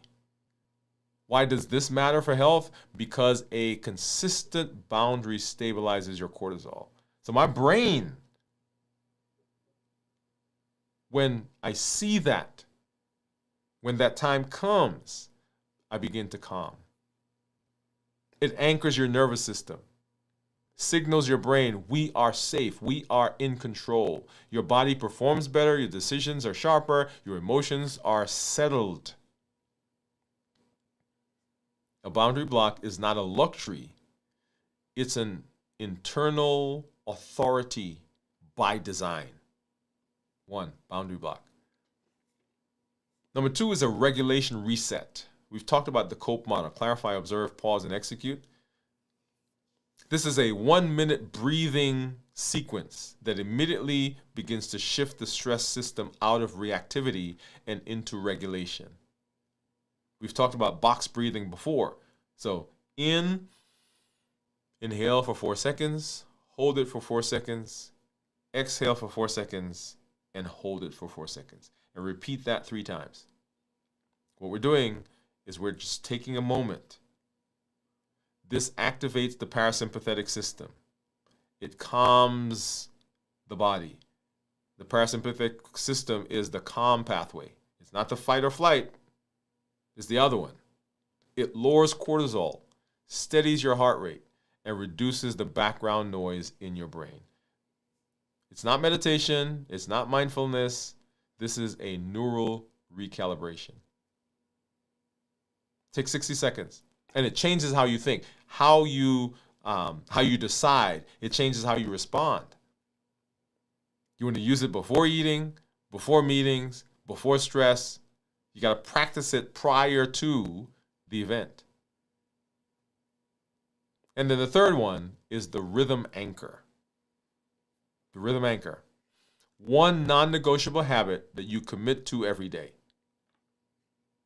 Why does this matter for health? Because a consistent boundary stabilizes your cortisol. So my brain, when I see that, when that time comes, I begin to calm. It anchors your nervous system, signals your brain, we are safe, we are in control. Your body performs better, your decisions are sharper, your emotions are settled. A boundary block is not a luxury. It's an internal authority by design. 1, boundary block. Number 2 is a regulation reset. We've talked about the COPE model: clarify, observe, pause, and execute. This is a 1-minute breathing sequence that immediately begins to shift the stress system out of reactivity and into regulation. We've talked about box breathing before. So inhale for 4 seconds, hold it for 4 seconds, exhale for 4 seconds, and hold it for 4 seconds. And repeat that 3 times. What we're doing is we're just taking a moment. This activates the parasympathetic system. It calms the body. The parasympathetic system is the calm pathway. It's not the fight or flight. It's the other one. It lowers cortisol, steadies your heart rate, and reduces the background noise in your brain. It's not meditation. It's not mindfulness. This is a neural recalibration. Take 60 seconds. And it changes how you think, how you decide. It changes how you respond. You want to use it before eating, before meetings, before stress. You got to practice it prior to the event. And then the third one is the rhythm anchor. The rhythm anchor. One non-negotiable habit that you commit to every day.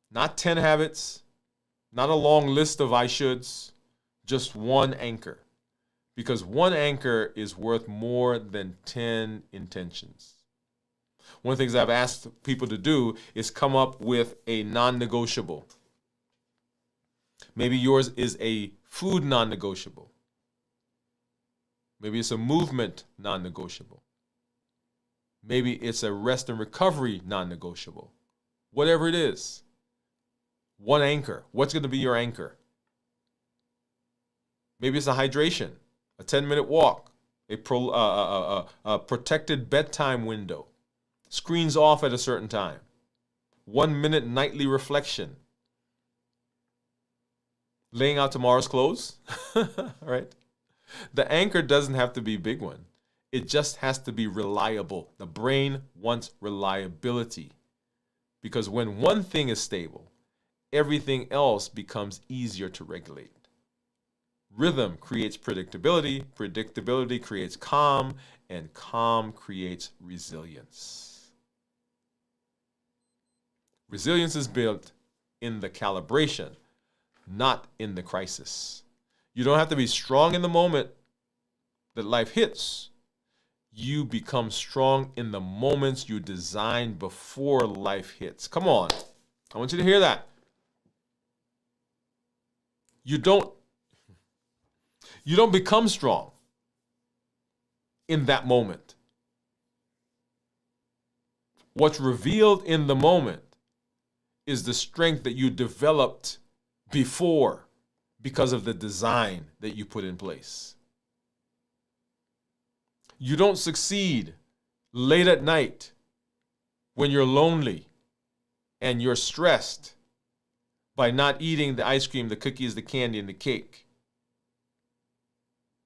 Not 10 habits, not a long list of I shoulds, just one anchor. Because one anchor is worth more than 10 intentions. One of the things I've asked people to do is come up with a non-negotiable. Maybe yours is a food non-negotiable. Maybe it's a movement non-negotiable. Maybe it's a rest and recovery non-negotiable. Whatever it is. One anchor. What's going to be your anchor? Maybe it's a hydration, a 10-minute walk, a protected bedtime window, screens off at a certain time, 1-minute nightly reflection, laying out tomorrow's clothes. Right? The anchor doesn't have to be a big one. It just has to be reliable. The brain wants reliability. Because when one thing is stable, everything else becomes easier to regulate. Rhythm creates predictability, predictability creates calm, and calm creates resilience. Resilience is built in the calibration, not in the crisis. You don't have to be strong in the moment that life hits. You become strong in the moments you designed before life hits. Come on. I want you to hear that. You don't become strong in that moment. What's revealed in the moment is the strength that you developed before because of the design that you put in place. You don't succeed late at night when you're lonely and you're stressed by not eating the ice cream, the cookies, the candy, and the cake.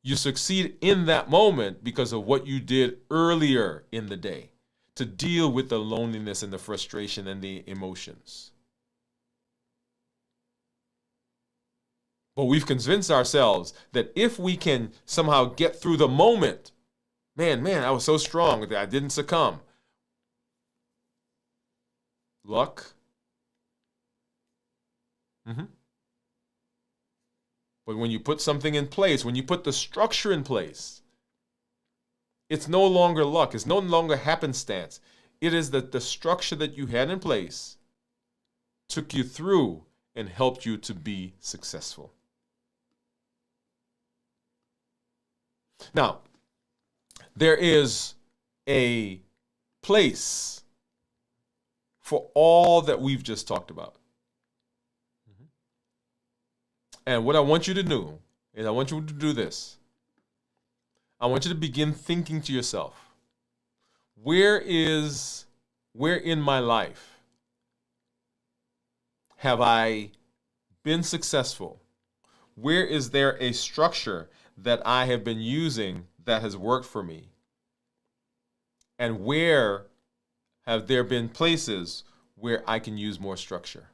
You succeed in that moment because of what you did earlier in the day to deal with the loneliness and the frustration and the emotions. But we've convinced ourselves that if we can somehow get through the moment, man, I was so strong that I didn't succumb. Luck. But when you put something in place, when you put the structure in place, It's no longer luck. It's no longer happenstance. It is that the structure that you had in place took you through and helped you to be successful. Now, there is a place for all that we've just talked about. And what I want you to do is I want you to do this. I want you to begin thinking to yourself, where in my life have I been successful? Where is there a structure that I have been using that has worked for me? And where have there been places where I can use more structure?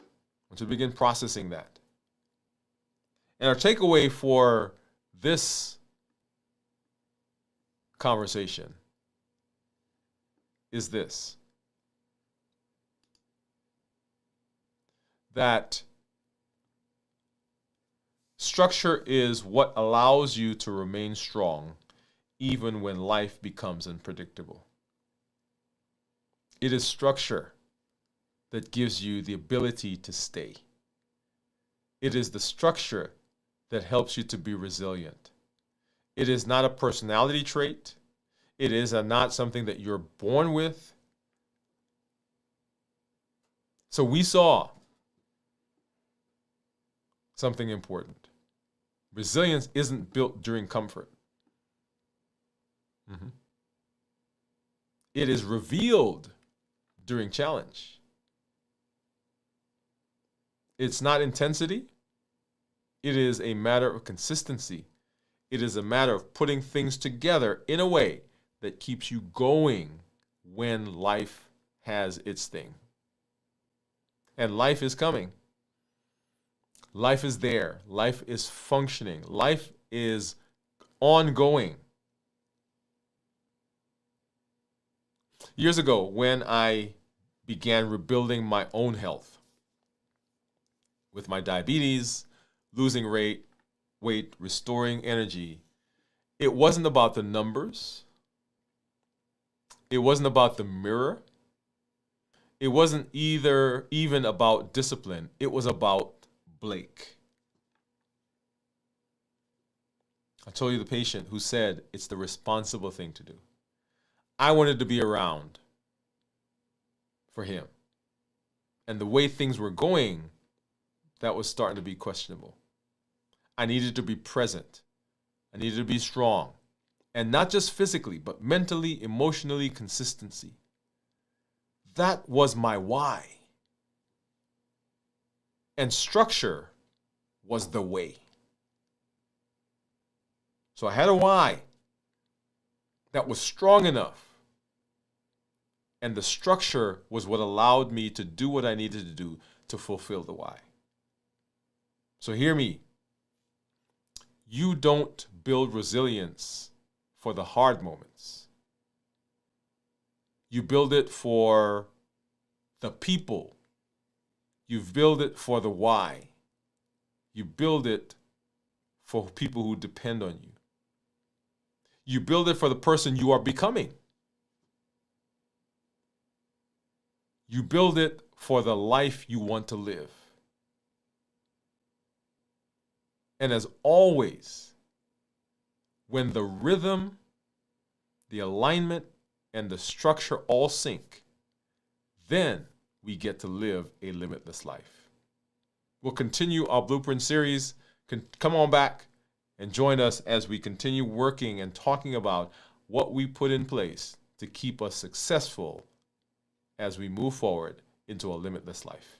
I want you to begin processing that. And our takeaway for this conversation is this: that structure is what allows you to remain strong even when life becomes unpredictable. It is structure that gives you the ability to stay. It is the structure that helps you to be resilient. It is not a personality trait. It is not something that you're born with. So we saw something important. Resilience isn't built during comfort. It is revealed during challenge. It's not intensity. It is a matter of consistency. It is a matter of putting things together in a way that keeps you going when life has its thing. And life is coming. Life is there. Life is functioning. Life is ongoing. Years ago, when I began rebuilding my own health with my diabetes, losing weight, restoring energy, it wasn't about the numbers. It wasn't about the mirror. It wasn't even about discipline. It was about Blake. I told you the patient who said it's the responsible thing to do. I wanted to be around for him. And the way things were going, that was starting to be questionable. I needed to be present. I needed to be strong. And not just physically, but mentally, emotionally, consistency. That was my why. And structure was the way. So I had a why that was strong enough. And the structure was what allowed me to do what I needed to do to fulfill the why. So hear me. You don't build resilience for the hard moments. You build it for the people. You build it for the why. You build it for people who depend on you. You build it for the person you are becoming. You build it for the life you want to live. And as always, when the rhythm, the alignment, and the structure all sync, then we get to live a limitless life. We'll continue our Blueprint series. Come on back and join us as we continue working and talking about what we put in place to keep us successful as we move forward into a limitless life.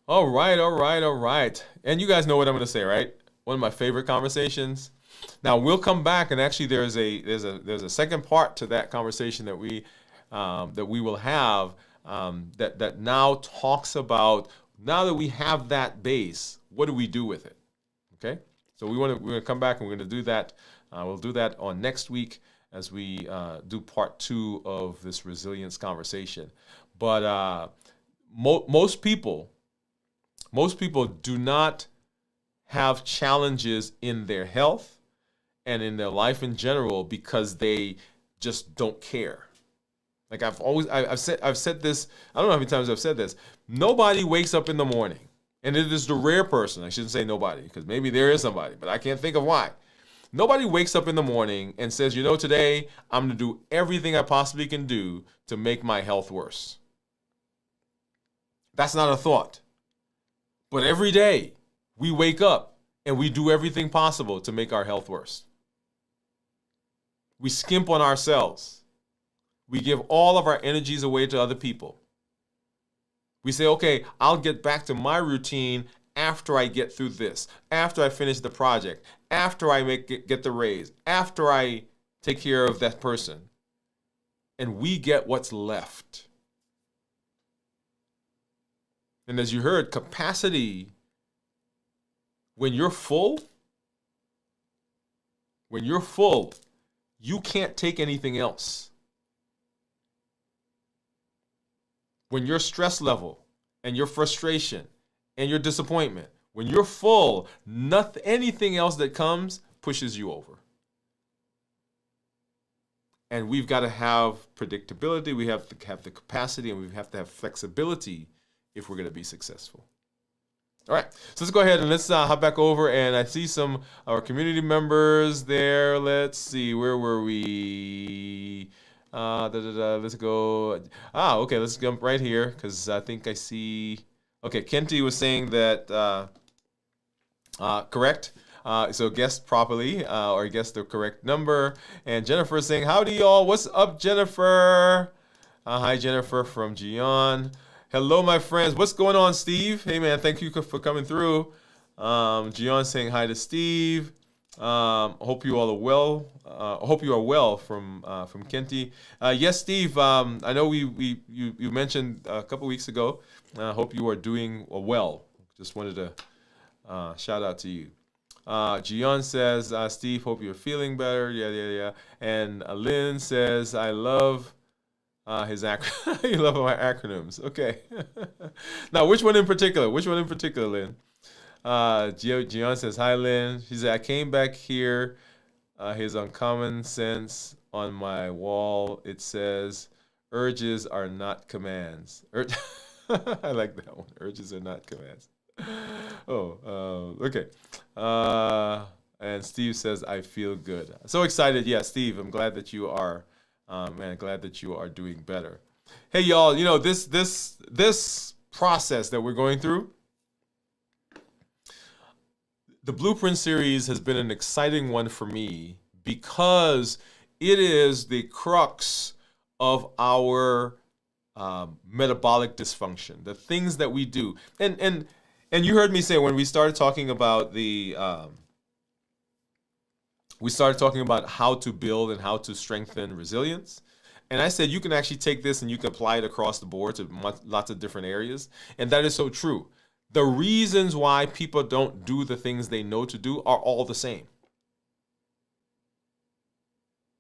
All right. And you guys know what I'm going to say, right? One of my favorite conversations. Now we'll come back, and actually there's a second part to that conversation that we will have that now talks about, now that we have that base, what do we do with it? Okay. So we're gonna come back and we're gonna do that. We'll do that on next week as we do part 2 of this resilience conversation. But most people do not have challenges in their health and in their life in general because they just don't care. Like I've said this, I don't know how many times I've said this. Nobody wakes up in the morning, and it is the rare person, I shouldn't say nobody, because maybe there is somebody, but I can't think of why. Nobody wakes up in the morning and says, today I'm going to do everything I possibly can do to make my health worse. That's not a thought. But every day we wake up and we do everything possible to make our health worse. We skimp on ourselves. We give all of our energies away to other people. We say, okay, I'll get back to my routine after I get through this, after I finish the project, after I get the raise, after I take care of that person. And we get what's left. And as you heard, capacity, when you're full, you can't take anything else. When your stress level and your frustration and your disappointment, when you're full, anything else that comes pushes you over. And we've got to have predictability, we have to have the capacity, and we have to have flexibility if we're going to be successful. All right, so let's go ahead and let's hop back over, and I see some of our community members there. Let's see, where were we? Let's go. Okay, let's jump right here, because I think I see. Okay, Kenty was saying that correct. So guessed properly, or guessed the correct number. And Jennifer is saying, howdy y'all, what's up, Jennifer? Hi, Jennifer from Gian. Hello, my friends. What's going on, Steve? Hey, man, thank you for coming through. Gian saying hi to Steve. Hope you all are well. Hope you are well from Kenty. Yes, Steve. I know you mentioned a couple weeks ago. Hope you are doing well. Just wanted to shout out to you. Gian says, Steve, hope you're feeling better. Yeah. And Lynn says, I love his you love my acronyms. Okay. Now, which one in particular, Lynn? Gian says, hi, Lynn. She said, I came back here. His uncommon sense on my wall. It says, urges are not commands. I like that one. Urges are not commands. Okay. And Steve says, I feel good. So excited. Yeah, Steve, I'm glad that you are, glad that you are doing better. Hey, y'all, this process that we're going through, the Blueprint series has been an exciting one for me because it is the crux of our metabolic dysfunction, the things that we do. And you heard me say when we started talking about how to build and how to strengthen resilience. And I said you can actually take this and you can apply it across the board to lots of different areas. And that is so true. The reasons why people don't do the things they know to do are all the same.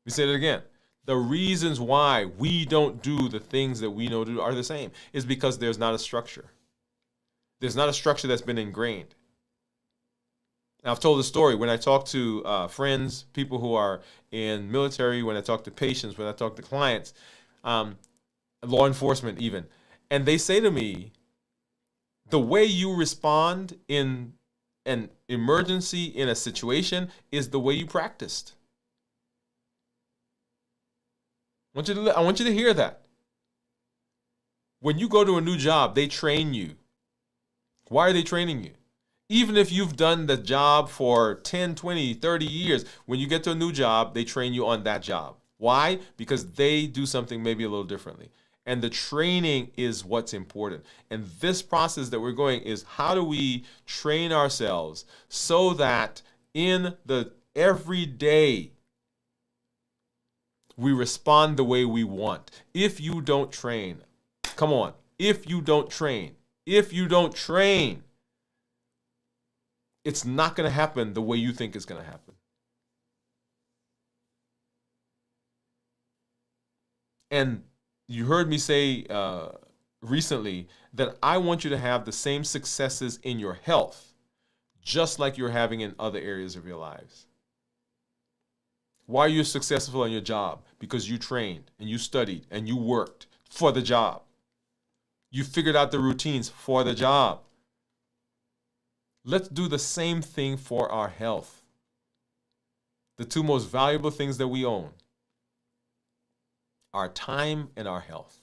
Let me say it again. The reasons why we don't do the things that we know to do are the same. Is because there's not a structure. There's not a structure that's been ingrained. And I've told the story when I talk to friends, people who are in military, when I talk to patients, when I talk to clients, law enforcement even, and they say to me, the way you respond in an emergency, in a situation, is the way you practiced. I want you to hear that. When you go to a new job, they train you. Why are they training you? Even if you've done the job for 10, 20, 30 years, when you get to a new job, they train you on that job. Why? Because they do something maybe a little differently. And the training is what's important. And this process that we're going is how do we train ourselves so that in the everyday we respond the way we want. If you don't train, come on, if you don't train, It's not going to happen the way you think it's going to happen. And you heard me say recently that I want you to have the same successes in your health, just like you're having in other areas of your lives. Why are you successful in your job? Because you trained and you studied and you worked for the job. You figured out the routines for the job. Let's do the same thing for our health. The two most valuable things that we own: our time and our health.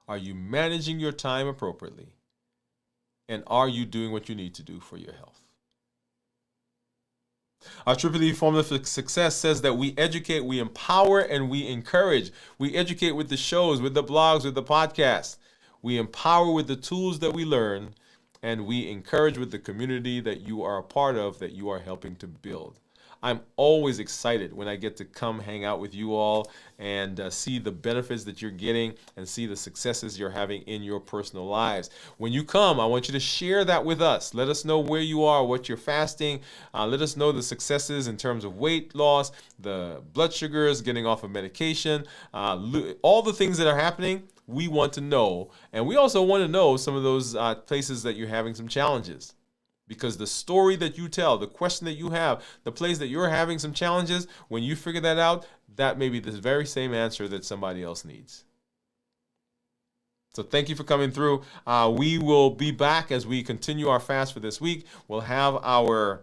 Are you managing your time appropriately? And are you doing what you need to do for your health? Our Triple E formula for success says that we educate, we empower, and we encourage. We educate with the shows, with the blogs, with the podcasts. We empower with the tools that we learn, and we encourage with the community that you are a part of, that you are helping to build. I'm always excited when I get to come hang out with you all and see the benefits that you're getting and see the successes you're having in your personal lives. When you come, I want you to share that with us. Let us know where you are, what you're fasting. Let us know the successes in terms of weight loss, the blood sugars, getting off of medication, all the things that are happening. We want to know. And we also want to know some of those places that you're having some challenges. Because the story that you tell, the question that you have, the place that you're having some challenges, when you figure that out, that may be the very same answer that somebody else needs. So thank you for coming through. We will be back as we continue our fast for this week. We'll have our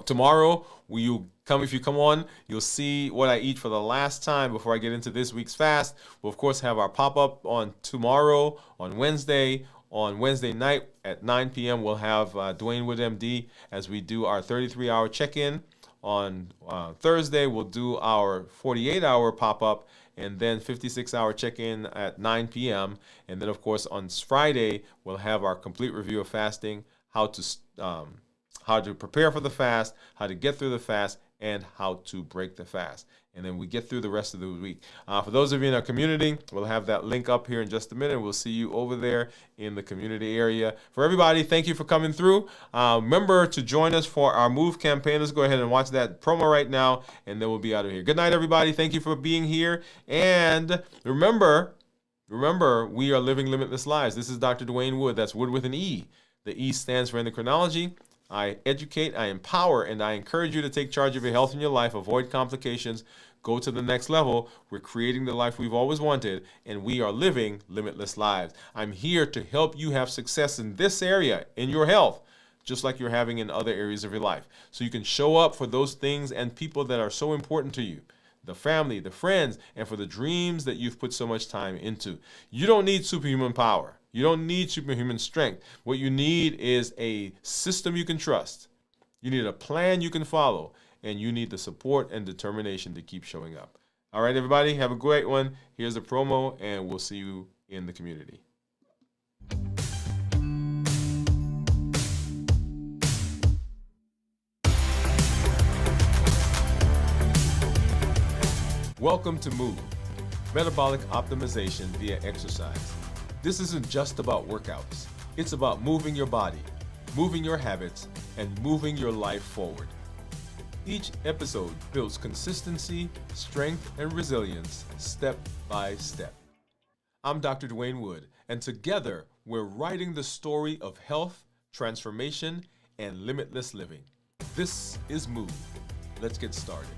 tomorrow. If you come on, you'll see what I eat for the last time before I get into this week's fast. We'll of course have our pop-up on tomorrow, on Wednesday. On Wednesday night at 9 p.m., we'll have Dwain Woode, MD, as we do our 33-hour check-in. On Thursday, we'll do our 48-hour pop-up, and then 56-hour check-in at 9 p.m. And then, of course, on Friday, we'll have our complete review of fasting, how to prepare for the fast, how to get through the fast, and how to break the fast. And then we get through the rest of the week. For those of you in our community, we'll have that link up here in just a minute. We'll see you over there in the community area. For everybody, thank you for coming through. Remember to join us for our Move campaign. Let's go ahead and watch that promo right now, and then we'll be out of here. Good night, everybody. Thank you for being here. And remember, we are living limitless lives. This is Dr. Dwain Woode. That's Wood with an E. The E stands for endocrinology. I educate, I empower, and I encourage you to take charge of your health and your life, avoid complications, go to the next level. We're creating the life we've always wanted, and we are living limitless lives. I'm here to help you have success in this area, in your health, just like you're having in other areas of your life. So you can show up for those things and people that are so important to you, the family, the friends, and for the dreams that you've put so much time into. You don't need superhuman power. You don't need superhuman strength. What you need is a system you can trust. You need a plan you can follow. And you need the support and determination to keep showing up. All right, everybody, have a great one. Here's a promo, and we'll see you in the community. Welcome to Move, metabolic optimization via exercise. This isn't just about workouts. It's about moving your body, moving your habits, and moving your life forward. Each episode builds consistency, strength, and resilience step by step. I'm Dr. Dwain Woode, and together we're writing the story of health, transformation, and limitless living. This is Move. Let's get started.